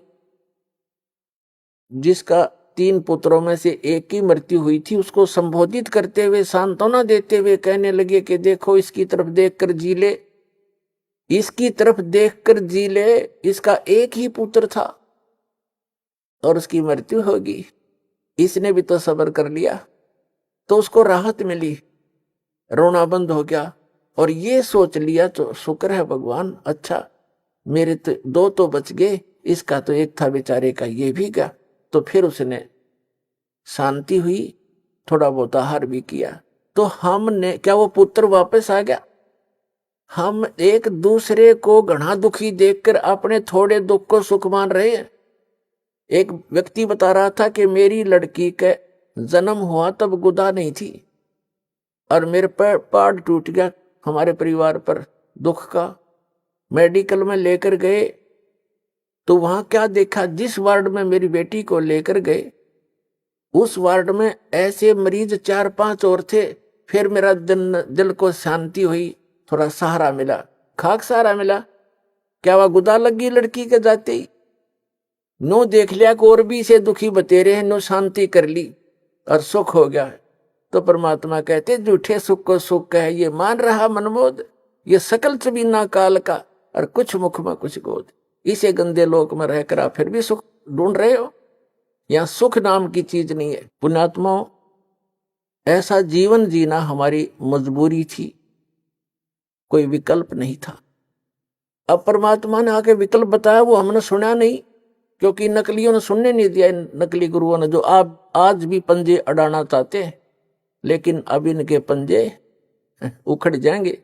जिसका 3 पुत्रों में से एक की मृत्यु हुई थी, उसको संबोधित करते हुए, सांत्वना देते हुए कहने लगे कि देखो इसकी तरफ देखकर जी ले, इसकी तरफ देखकर जी ले, इसका एक ही पुत्र था और उसकी मृत्यु होगी, इसने भी तो सब्र कर लिया। तो उसको राहत मिली, रोना बंद हो गया और ये सोच लिया तो शुक्र है भगवान, अच्छा मेरे तो 2 तो बच गए, इसका तो एक था बेचारे का, ये भी गया। तो फिर उसने शांति हुई, थोड़ा बहुत आहार भी किया। तो हमने क्या, वो पुत्र वापस आ गया? हम एक दूसरे को घना दुखी देखकर अपने थोड़े दुख को सुख मान रहे हैं। एक व्यक्ति बता रहा था कि मेरी लड़की का जन्म हुआ तब गुदा नहीं थी और मेरे पर पाड़ टूट गया हमारे परिवार पर दुख का। मेडिकल में लेकर गए तो वहां क्या देखा, जिस वार्ड में मेरी बेटी को लेकर गए उस वार्ड में ऐसे मरीज 4-5 और थे। फिर मेरा दिल को शांति हुई, थोड़ा सहारा मिला, खाक सहारा मिला। क्या वह गुदा लगी लड़की के जाते ही? नो देख लिया कि और भी से दुखी बतेरे हैं, नो शांति कर ली और सुख हो गया। तो परमात्मा कहते झूठे सुख को सुख कहे, ये मान रहा मनमोद, ये सकल चबीना काल का और कुछ मुख में कुछ गोद। इसे गंदे लोक में रहकर आप फिर भी सुख ढूंढ रहे हो? यहां सुख नाम की चीज नहीं है। पुण्यात्माओं, ऐसा जीवन जीना हमारी मजबूरी थी, कोई विकल्प नहीं था। अब परमात्मा ने आके विकल्प बताया, वो हमने सुना नहीं, क्योंकि नकलियों ने सुनने नहीं दिया। नकली गुरुओं ने, जो आप आज भी पंजे अड़ाना चाहते हैं, लेकिन अब इनके पंजे उखड़ जाएंगे,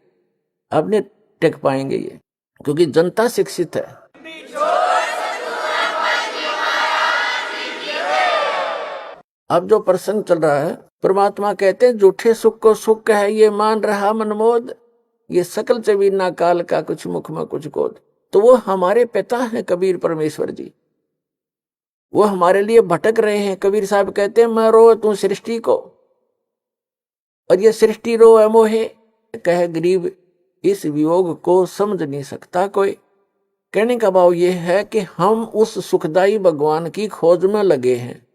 अब नहीं टिक पाएंगे ये, क्योंकि जनता शिक्षित है। अब जो प्रसंग चल रहा है, परमात्मा कहते हैं झूठे सुख को सुख है, ये मान रहा मनमोद, ये सकल चबीना काल का कुछ मुख में कुछ गोद। तो वो हमारे पिता हैं कबीर परमेश्वर जी, वो हमारे लिए भटक रहे हैं। कबीर साहब कहते हैं, मैं रो तू सृष्टि को और ये सृष्टि रो है मोहे, कहे गरीब इस वियोग को समझ नहीं सकता कोई। कहने का भाव ये है कि हम उस सुखदाई भगवान की खोज में लगे हैं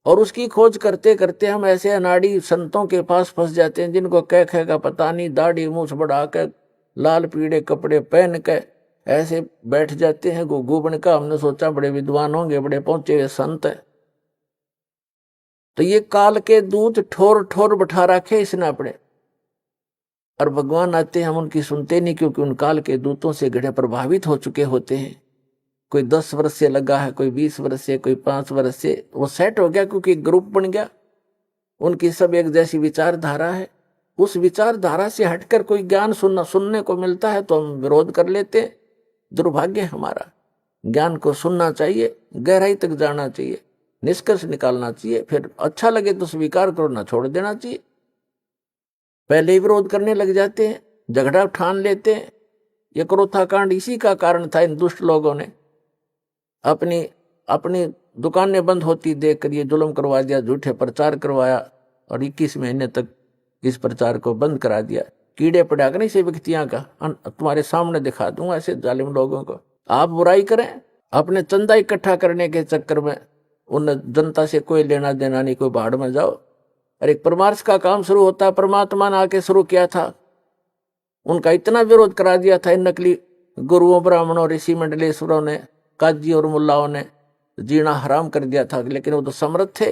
और उसकी खोज करते करते हम ऐसे अनाड़ी संतों के पास फंस जाते हैं, जिनको कह कह का पता नहीं, दाढ़ी मूछ बढ़ा कर लाल पीड़े कपड़े पहन के ऐसे बैठ जाते हैं गुग्गू बन का। हमने सोचा बड़े विद्वान होंगे, बड़े पहुंचे हुए संत है। तो ये काल के दूत ठोर ठोर बैठा रखे इसने अपने, और भगवान आते हैं हम उनकी सुनते नहीं, क्योंकि उन काल के दूतों से गढ़े प्रभावित हो चुके होते हैं। कोई 10 वर्ष से लगा है, कोई 20 वर्ष से, कोई 5 वर्ष से, वो सेट हो गया क्योंकि ग्रुप बन गया, उनकी सब एक जैसी विचारधारा है। उस विचारधारा से हटकर कोई ज्ञान सुनने को मिलता है तो हम विरोध कर लेते हैं। दुर्भाग्य हमारा। ज्ञान को सुनना चाहिए, गहराई तक जाना चाहिए, निष्कर्ष निकालना चाहिए, फिर अच्छा लगे तो स्वीकार करो, ना छोड़ देना चाहिए। पहले ही विरोध करने लग जाते हैं, झगड़ा ठान लेते हैं। ये क्रोथा कांड इसी का कारण था। इन दुष्ट लोगों ने अपनी दुकानें बंद होती देखकर ये जुल्म करवा दिया, झूठे प्रचार करवाया और 21 महीने तक इस प्रचार को बंद करा दिया। कीड़े पड़ा कर इसे व्यक्तियां का तुम्हारे सामने दिखा दूंगा ऐसे जालिम लोगों को। आप बुराई करें, अपने चंदा इकट्ठा करने के चक्कर में उन जनता से कोई लेना देना नहीं, कोई भाड़ में जाओ। और एक परमार्श का काम शुरू होता है, परमात्मा ने आके शुरू किया था, उनका इतना विरोध करा दिया था इन नकली गुरुओं, ब्राह्मणों, ऋषि मंडलेश्वरों ने, काजी और मुल्लाओं ने जीना हराम कर दिया था। लेकिन वो तो समर्थ थे,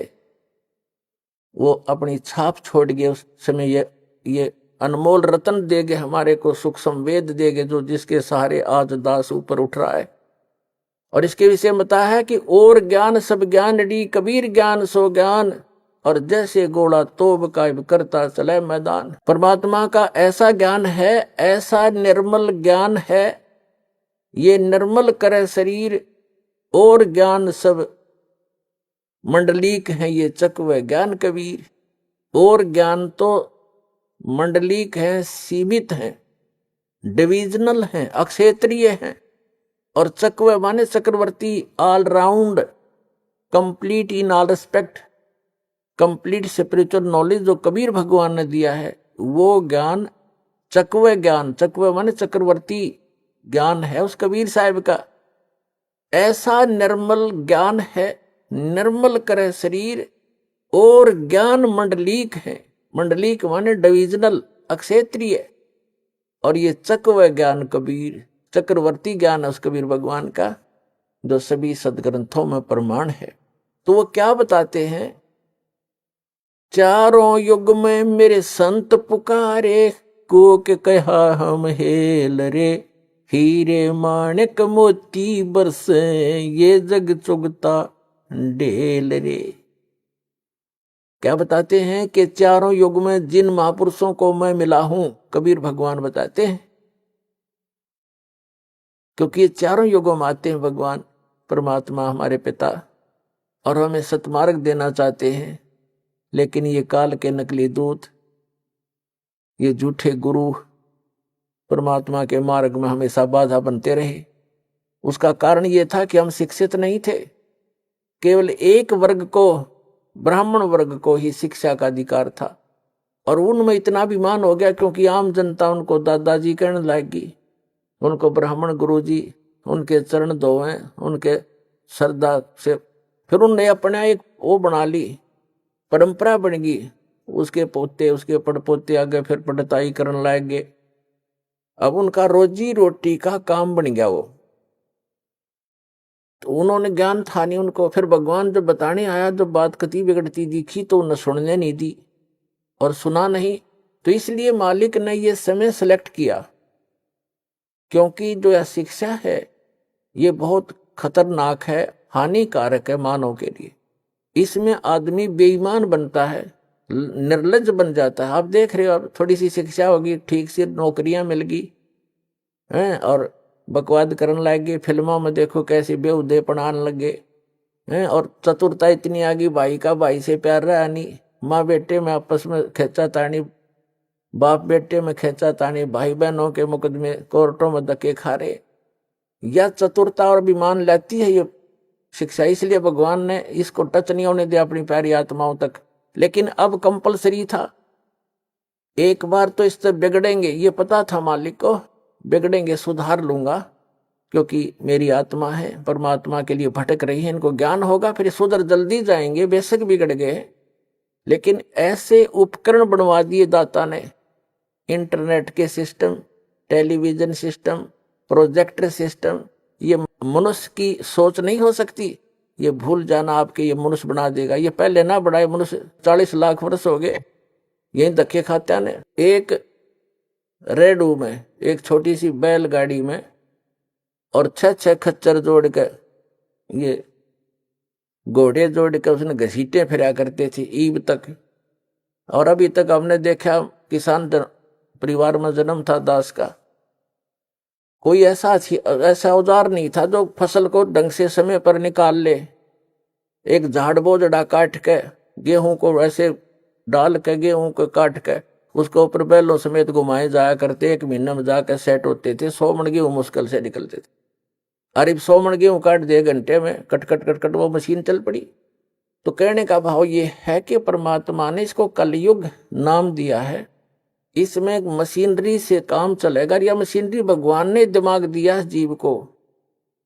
वो अपनी छाप छोड़ गए। उस समय ये अनमोल रतन देगे हमारे को, सुख संवेद देगे, जो जिसके सहारे आज दास ऊपर उठ रहा है। और इसके विषय में बताया है कि और ज्ञान सब ज्ञान डी, कबीर ज्ञान सो ज्ञान, और जैसे घोड़ा तोब का करता चले मैदान। परमात्मा का ऐसा ज्ञान है, ऐसा निर्मल ज्ञान है, ये निर्मल करे शरीर और ज्ञान सब मंडलीक है ये चकवे ज्ञान कबीर। और ज्ञान तो मंडलीक है, सीमित है, डिविजनल है, अक्षेत्रीय है। और चकवे माने चक्रवर्ती, all round, complete in all respect, complete spiritual knowledge जो कबीर भगवान ने दिया है वो ज्ञान चकवे ज्ञान, चकवे माने चक्रवर्ती ज्ञान है उस कबीर साहिब का। ऐसा निर्मल ज्ञान है, निर्मल करे शरीर और ज्ञान मंडलीक है। मंडलीक माने डिविजनल, अक्षेत्रीय। और ये चकवे ज्ञान कबीर, चक्रवर्ती ज्ञान है उस कबीर भगवान का, जो सभी सदग्रंथों में प्रमाण है। तो वो क्या बताते हैं, चारों युग में मेरे संत पुकारे, को के कहा हम हेल रे, हीरे माणिक मोती बरसे, ये जग चुगता ढेल रे। क्या बताते हैं कि चारों युग में जिन महापुरुषों को मैं मिला हूं, कबीर भगवान बताते हैं, क्योंकि ये चारों युगों में आते हैं भगवान परमात्मा हमारे पिता, और हमें सतमार्ग देना चाहते हैं। लेकिन ये काल के नकली दूत, ये झूठे गुरु परमात्मा के मार्ग में हमेशा बाधा बनते रहे। उसका कारण ये था कि हम शिक्षित नहीं थे। केवल एक वर्ग को, ब्राह्मण वर्ग को ही शिक्षा का अधिकार था, और उनमें इतना अभिमान हो गया क्योंकि आम जनता उनको दादाजी कहने लगी, उनको ब्राह्मण गुरुजी, उनके चरण धोए, उनके श्रद्धा से। फिर उनने अपने एक वो बना ली, परंपरा बन गई। उसके पोते, उसके पड़पोते आगे फिर पढ़ताई करने लग गए। अब उनका रोजी रोटी का काम बन गया वो। तो उन्होंने ज्ञान था नहीं उनको। फिर भगवान जब बताने आया, जब बात कति बिगड़ती दिखी तो उन्हें सुनने नहीं दी और सुना नहीं। तो इसलिए मालिक ने ये समय सेलेक्ट किया, क्योंकि जो यह शिक्षा है ये बहुत खतरनाक है, हानिकारक है मानव के लिए। इसमें आदमी बेईमान बनता है, निर्लज बन जाता है। आप देख रहे हो, अब थोड़ी सी शिक्षा होगी, ठीक से नौकरियां मिल गई हैं और बकवाद करने लग गए। फिल्मों में देखो कैसे बेहुदे पढ़ाने लगे हैं। और चतुरता इतनी आ गई, भाई का भाई से प्यार रहा नहीं, माँ बेटे में आपस में खेचा तानी, बाप बेटे में खेचा तानी, भाई बहनों के मुकदमे कोर्टों में धक्के खा रहे। यह चतुरता और अभिमान लाती है ये शिक्षा। इसलिए भगवान ने इसको टच नहीं होने दिया अपनी प्यारी आत्माओं तक। लेकिन अब कंपलसरी था, एक बार तो इससे बिगड़ेंगे, ये पता था मालिक को, बिगड़ेंगे सुधार लूंगा, क्योंकि मेरी आत्मा है परमात्मा के लिए भटक रही है, इनको ज्ञान होगा फिर सुधर जल्दी जाएंगे। बेशक बिगड़ गए, लेकिन ऐसे उपकरण बनवा दिए दाता ने, इंटरनेट के system, television system, projector system. ये मनुष्य की सोच नहीं हो सकती, ये भूल जाना आपके, ये मनुष्य बना देगा। ये पहले ना बढ़ाए, मनुष्य 40 लाख वर्ष हो गए यही धक्के खाते ने। एक रेडू में, एक छोटी सी बैलगाड़ी में, और 6 खच्चर जोड़ के, ये घोड़े जोड़ के उसने घसीटे फिरा करते थे ईब तक। और अभी तक हमने देखा, किसान परिवार में जन्म था दास का, कोई ऐसा औजार नहीं था जो फसल को ढंग से समय पर निकाल ले। एक झाड़ बोझड़ा काट के, गेहूं को ऐसे डाल के, गेहूं को काट के उसको ऊपर बैलों समेत घुमाए जाया करते। 1 महीने में जाकर सेट होते थे। 100 मन गेहूं मुश्किल से निकलते थे। अरे 100 मन गेहूं काट दे घंटे में, कट कट कट कट वो मशीन चल पड़ी। तो कहने का भाव ये है कि परमात्मा ने इसको कलयुग नाम दिया है। इसमें मशीनरी से काम चलेगा। या मशीनरी भगवान ने दिमाग दिया है जीव को।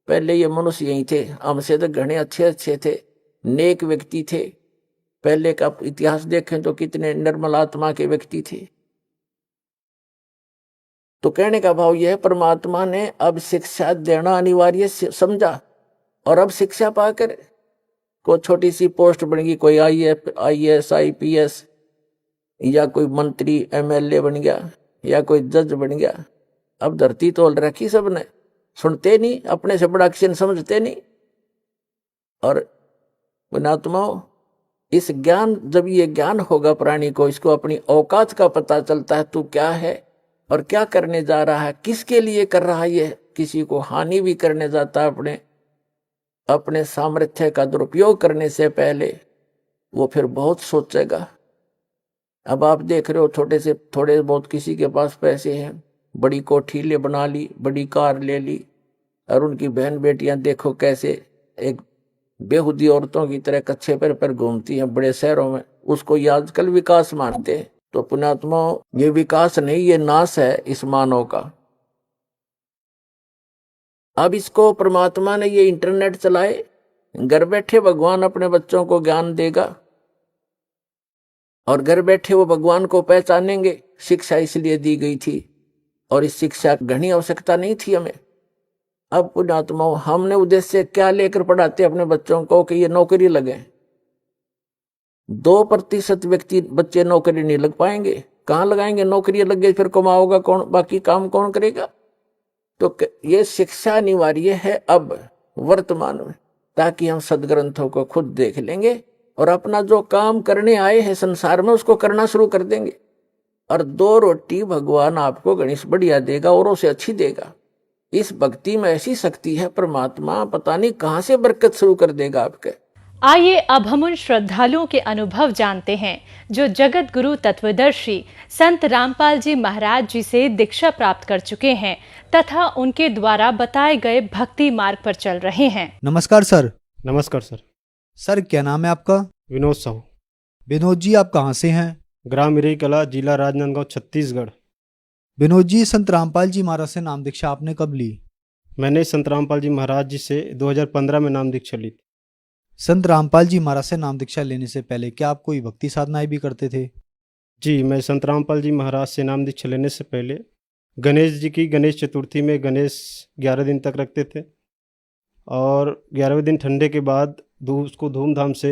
पहले ये मनुष्य यही थे, हमसे तो घने अच्छे थे, नेक व्यक्ति थे। पहले का इतिहास देखें तो कितने निर्मल आत्मा के व्यक्ति थे। तो कहने का भाव यह है, परमात्मा ने अब शिक्षा देना अनिवार्य समझा। और अब शिक्षा पाकर को छोटी सी पोस्ट बन गई, कोई IAS IPS, या कोई मंत्री MLA बन गया, या कोई जज बन गया। अब धरती तोल रखी सबने, सुनते नहीं, अपने से बड़ा किसी समझते नहीं। और पुण्यात्माओं, इस ज्ञान, जब ये ज्ञान होगा प्राणी को, इसको अपनी औकात का पता चलता है, तू क्या है और क्या करने जा रहा है, किसके लिए कर रहा है। ये किसी को हानि भी करने जाता है, अपने अपने सामर्थ्य का दुरुपयोग करने से पहले वो फिर बहुत सोचेगा। अब आप देख रहे हो, छोटे से थोड़े बहुत किसी के पास पैसे हैं, बड़ी कोठी ले बना ली, बड़ी कार ले ली, और उनकी बहन बेटियां देखो कैसे एक बेहुदी औरतों की तरह कच्चे पैर पर घूमती हैं बड़े शहरों में। उसको ये आजकल विकास मानते हैं। तो पुण्यात्मा, ये विकास नहीं, ये नाश है इस मानव का। अब इसको परमात्मा ने ये इंटरनेट चलाए, घर बैठे भगवान अपने बच्चों को ज्ञान देगा और घर बैठे वो भगवान को पहचानेंगे। शिक्षा इसलिए दी गई थी और इस शिक्षा की घनी आवश्यकता नहीं थी हमें। अब पुण्यात्मा, हमने उद्देश्य क्या लेकर पढ़ाते अपने बच्चों को कि ये नौकरी लगे। 2% व्यक्ति बच्चे नौकरी नहीं लग पाएंगे। कहाँ लगाएंगे? नौकरी लग गई फिर कमाओगा कौन? बाकी काम कौन करेगा? तो ये शिक्षा अनिवार्य है अब वर्तमान में, ताकि हम सदग्रंथों को खुद देख लेंगे और अपना जो काम करने आए हैं संसार में उसको करना शुरू कर देंगे। और 2 रोटी भगवान आपको गणेश बढ़िया देगा, औरों से अच्छी देगा। इस भक्ति में ऐसी शक्ति है, परमात्मा पता नहीं कहां से बरकत शुरू कर देगा आपके। आइए अब हम उन श्रद्धालुओं के अनुभव जानते हैं जो जगत गुरु तत्वदर्शी संत रामपाल जी महाराज जी से दीक्षा प्राप्त कर चुके हैं तथा उनके द्वारा बताए गए भक्ति मार्ग पर चल रहे हैं। नमस्कार सर। नमस्कार सर। सर क्या नाम है आपका? विनोद साहू। विनोद जी, आप कहाँ से हैं? ग्राम मिरई कला, जिला राजनांदगांव, छत्तीसगढ़। विनोद जी, संत रामपाल जी महाराज से नाम दीक्षा आपने कब ली? मैंने संत रामपाल जी महाराज जी से 2015 में नाम दीक्षा ली थी। संत रामपाल जी महाराज से नाम दीक्षा लेने से पहले क्या आप कोई भक्ति साधनाएं भी करते थे? जी, मैं संत रामपाल जी महाराज से नाम दीक्षा लेने से पहले गणेश जी की गणेश चतुर्थी में गणेश 11 दिन तक रखते थे और 11वें दिन ठंडे के बाद उसको धूमधाम से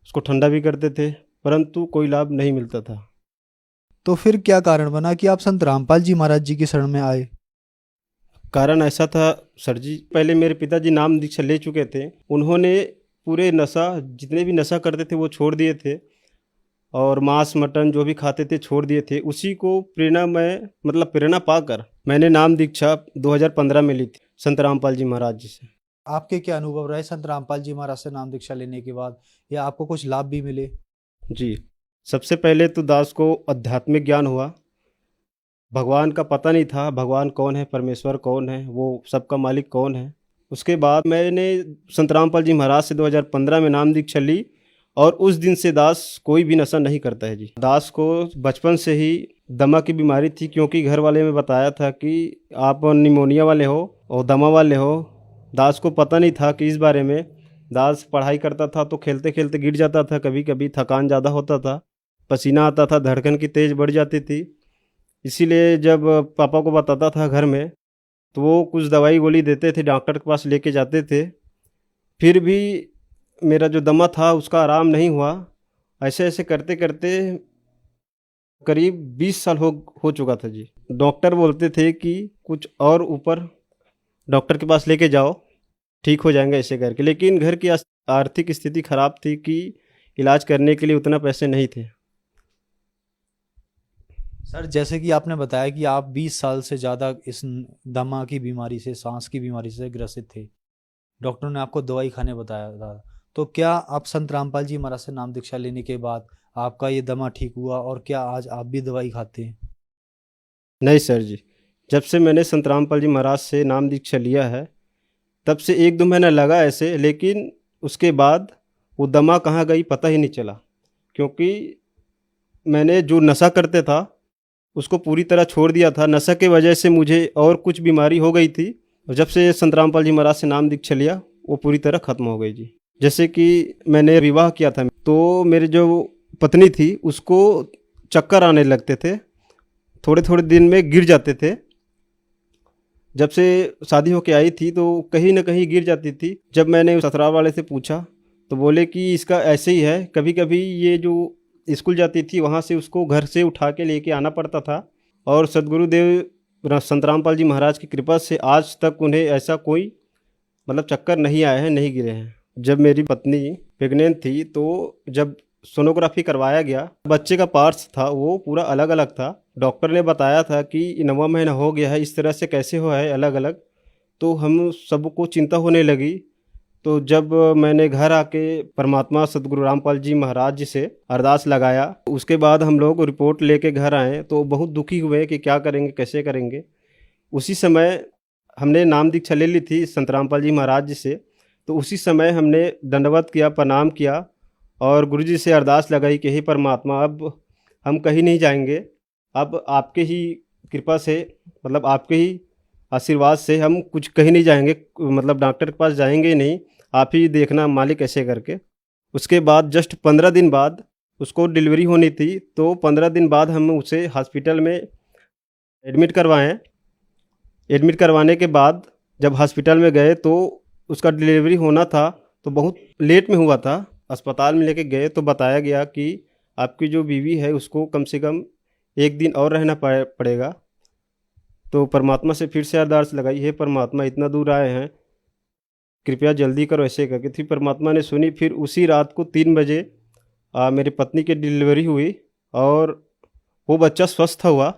उसको ठंडा भी करते थे, परंतु कोई लाभ नहीं मिलता था। तो फिर क्या कारण बना कि आप संत रामपाल जी महाराज जी की शरण में आए? कारण ऐसा था सर जी, पहले मेरे पिताजी नाम दीक्षा ले चुके थे। उन्होंने पूरे नशा, जितने भी नशा करते थे वो छोड़ दिए थे और मांस मटन जो भी खाते थे छोड़ दिए थे। उसी को प्रेरणा पाकर मैंने नाम दीक्षा 2015 में ली थी संत रामपाल जी महाराज जी से। आपके क्या अनुभव रहे संत रामपाल जी महाराज से नाम दीक्षा लेने के बाद, या आपको कुछ लाभ भी मिले? जी, सबसे पहले तो दास को आध्यात्मिक ज्ञान हुआ। भगवान का पता नहीं था, भगवान कौन है, परमेश्वर कौन है, वो सबका मालिक कौन है। उसके बाद मैंने संत रामपाल जी महाराज से 2015 में नाम दीक्षा ली और उस दिन से दास कोई भी नशा नहीं करता है जी। दास को बचपन से ही दमा की बीमारी थी, क्योंकि घर वाले में बताया था कि आप निमोनिया वाले हो और दमा वाले हो। दास को पता नहीं था कि इस बारे में। दास पढ़ाई करता था तो खेलते खेलते गिर जाता था, कभी कभी थकान ज़्यादा होता था, पसीना आता था, धड़कन की तेज़ बढ़ जाती थी। इसीलिए जब पापा को बताता था घर में तो वो कुछ दवाई गोली देते थे, डॉक्टर के पास लेके जाते थे, फिर भी मेरा जो दमा था उसका आराम नहीं हुआ। ऐसे ऐसे करते करते करीब 20 साल हो चुका था जी। डॉक्टर बोलते थे कि कुछ और ऊपर डॉक्टर के पास लेके जाओ, ठीक हो जाएंगे ऐसे करके, लेकिन घर की आर्थिक स्थिति खराब थी कि इलाज करने के लिए उतना पैसे नहीं थे। सर, जैसे कि आपने बताया कि आप 20 साल से ज़्यादा इस दमा की बीमारी से, सांस की बीमारी से ग्रसित थे, डॉक्टर ने आपको दवाई खाने बताया था, तो क्या आप संत रामपाल जी महाराज से नाम दीक्षा लेने के बाद आपका ये दमा ठीक हुआ और क्या आज आप भी दवाई खाते हैं? नहीं सर जी, जब से मैंने संत रामपाल जी महाराज से नाम दीक्षा लिया है तब से 1-2 महीना लगा ऐसे, लेकिन उसके बाद वो दमा कहाँ गई पता ही नहीं चला, क्योंकि मैंने जो नशा करते था उसको पूरी तरह छोड़ दिया था। नशा के वजह से मुझे और कुछ बीमारी हो गई थी और जब से संत रामपाल जी महाराज से नाम दीक्षा लिया वो पूरी तरह ख़त्म हो गई जी। जैसे कि मैंने विवाह किया था तो मेरी जो पत्नी थी उसको चक्कर आने लगते थे, थोड़े थोड़े दिन में गिर जाते थे। जब से शादी होके आई थी तो कहीं ना कहीं गिर जाती थी। जब मैंने ससुराल वाले से पूछा तो बोले कि इसका ऐसे ही है, कभी कभी ये जो स्कूल जाती थी वहाँ से उसको घर से उठा के लेके आना पड़ता था और सदगुरुदेव संत रामपाल जी महाराज की कृपा से आज तक उन्हें ऐसा कोई चक्कर नहीं आया है, नहीं गिरे हैं। जब मेरी पत्नी प्रेग्नेंट थी, तो जब सोनोग्राफी करवाया गया, बच्चे का पार्ट्स था वो पूरा अलग अलग था। डॉक्टर ने बताया था कि 9वां महीना हो गया है, इस तरह से कैसे हुआ है अलग अलग। तो हम सबको चिंता होने लगी। तो जब मैंने घर आके परमात्मा सदगुरु रामपाल जी महाराज जी से अरदास लगाया, उसके बाद हम लोग रिपोर्ट लेके घर आए तो बहुत दुखी हुए कि क्या करेंगे, कैसे करेंगे। उसी समय हमने नाम दीक्षा ले ली थी संत रामपाल जी महाराज जी से। तो उसी समय हमने दंडवत किया, प्रणाम किया और गुरुजी से अरदास लगाई कि हे परमात्मा, अब हम कहीं नहीं जाएंगे, अब आपके ही कृपा से, मतलब आपके ही आशीर्वाद से हम कुछ कहीं नहीं जाएंगे, मतलब डॉक्टर के पास जाएंगे ही नहीं, आप ही देखना मालिक ऐसे करके। उसके बाद जस्ट 15 दिन बाद उसको डिलीवरी होनी थी, तो 15 दिन बाद हम उसे हॉस्पिटल में एडमिट करवाएं। एडमिट करवाने के बाद जब हॉस्पिटल में गए तो उसका डिलीवरी होना था, तो बहुत लेट में हुआ था। अस्पताल में लेके गए तो बताया गया कि आपकी जो बीवी है उसको कम से कम 1 दिन और रहना पड़ेगा। तो परमात्मा से फिर से अरदास लगाई, हे परमात्मा, इतना दूर आए हैं, कृपया जल्दी करो ऐसे करके। फिर परमात्मा ने सुनी। फिर उसी रात को 3 बजे मेरी पत्नी की डिलीवरी हुई और वो बच्चा स्वस्थ हुआ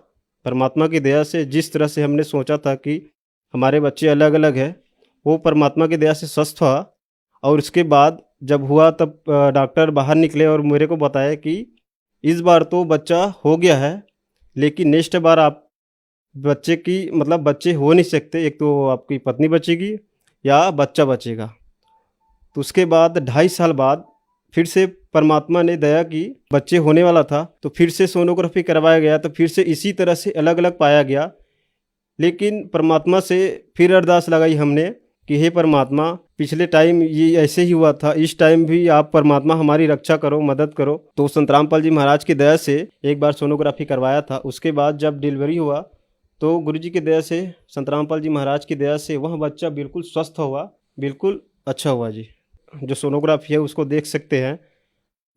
परमात्मा की दया से। जिस तरह से हमने सोचा था कि हमारे बच्चे अलग अलग हैं, वो परमात्मा की दया से स्वस्थ हुआ। और उसके बाद जब हुआ तब डॉक्टर बाहर निकले और मेरे को बताया कि इस बार तो बच्चा हो गया है, लेकिन नेक्स्ट बार आप बच्चे की, मतलब बच्चे हो नहीं सकते, एक तो आपकी पत्नी बचेगी या बच्चा बचेगा। तो उसके बाद 2.5 साल बाद फिर से परमात्मा ने दया की, बच्चे होने वाला था, तो फिर से सोनोग्राफी करवाया गया, तो फिर से इसी तरह से अलग अलग पाया गया। लेकिन परमात्मा से फिर अरदास लगाई हमने कि हे परमात्मा, पिछले टाइम ये ऐसे ही हुआ था, इस टाइम भी आप परमात्मा हमारी रक्षा करो, मदद करो। तो संत रामपाल जी महाराज की दया से एक बार सोनोग्राफी करवाया था। उसके बाद जब डिलीवरी हुआ तो गुरुजी की दया से, संत रामपाल जी महाराज की दया से वह बच्चा बिल्कुल स्वस्थ हुआ, बिल्कुल अच्छा हुआ जी। जो सोनोग्राफी है उसको देख सकते हैं।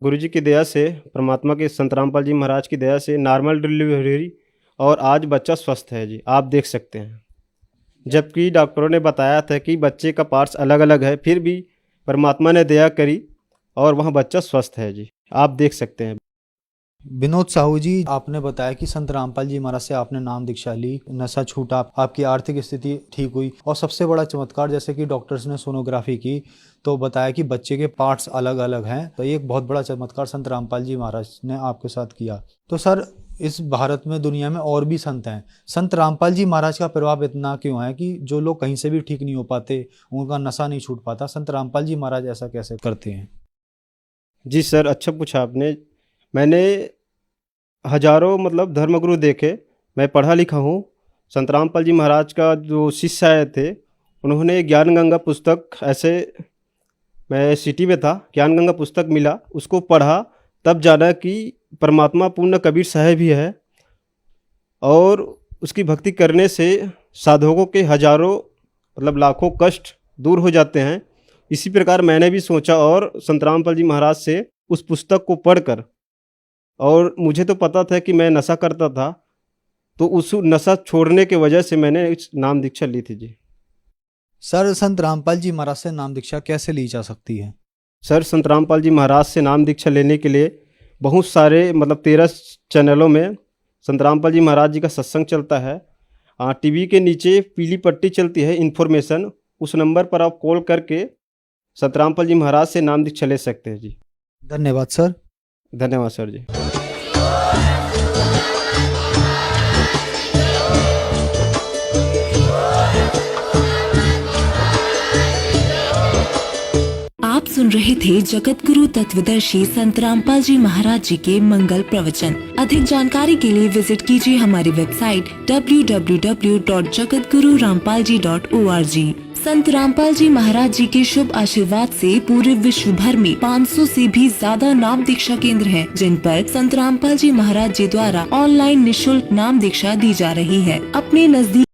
गुरुजी की दया से, परमात्मा के संत रामपाल जी महाराज की दया से नॉर्मल डिलीवरी और आज बच्चा स्वस्थ है जी, आप देख सकते हैं। जबकि डॉक्टरों ने बताया था कि बच्चे का पार्ट्स अलग अलग है, फिर भी परमात्मा ने दया करी और वह बच्चा स्वस्थ है जी, आप देख सकते हैं। विनोद साहू जी, आपने बताया कि संत रामपाल जी महाराज से आपने नाम दीक्षा ली, नशा छूटा, आपकी आर्थिक स्थिति ठीक हुई और सबसे बड़ा चमत्कार, जैसे कि डॉक्टर्स ने सोनोग्राफी की तो बताया कि बच्चे के पार्ट्स अलग अलग हैं। तो ये एक बहुत बड़ा चमत्कार संत रामपाल जी महाराज ने आपके साथ किया। तो सर, इस भारत में, दुनिया में और भी संत हैं, संत रामपाल जी महाराज का प्रभाव इतना क्यों है कि जो लोग कहीं से भी ठीक नहीं हो पाते, उनका नशा नहीं छूट पाता, संत रामपाल जी महाराज ऐसा कैसे करते हैं? जी सर, अच्छा पूछा आपने। मैंने हजारों मतलब धर्मगुरु देखे, मैं पढ़ा लिखा हूँ। संत रामपाल जी महाराज का जो शिष्य आए थे, उन्होंने ज्ञान गंगा पुस्तक, ऐसे मैं सिटी में था, ज्ञान गंगा पुस्तक मिला, उसको पढ़ा, तब जाना कि परमात्मा पूर्ण कबीर साहब ही है और उसकी भक्ति करने से साधकों के हजारों मतलब लाखों कष्ट दूर हो जाते हैं। इसी प्रकार मैंने भी सोचा और संत रामपाल जी महाराज से उस पुस्तक को पढ़कर, और मुझे तो पता था कि मैं नशा करता था, तो उस नशा छोड़ने के वजह से मैंने इस नाम दीक्षा ली थी जी। सर, संत रामपाल जी महाराज से नाम दीक्षा कैसे ली जा सकती है? सर, संत रामपाल जी महाराज से नाम दीक्षा लेने के लिए बहुत सारे, मतलब 13 चैनलों में संत रामपाल जी महाराज जी का सत्संग चलता है। टीवी के नीचे पीली पट्टी चलती है इन्फॉर्मेशन, उस नंबर पर आप कॉल करके संत रामपाल जी महाराज से नाम दीक्षा ले सकते हैं जी। धन्यवाद सर। धन्यवाद सर जी। आप सुन रहे थे जगत गुरु तत्वदर्शी संत रामपाल जी महाराज जी के मंगल प्रवचन। अधिक जानकारी के लिए विजिट कीजिए हमारी वेबसाइट www.jagatgururampalji.org। संत रामपाल जी महाराज जी के शुभ आशीर्वाद से पूरे विश्व भर में 500 से भी ज्यादा नाम दीक्षा केंद्र हैं, जिन पर संत रामपाल जी महाराज जी द्वारा ऑनलाइन निःशुल्क नाम दीक्षा दी जा रही है। अपने नजदीक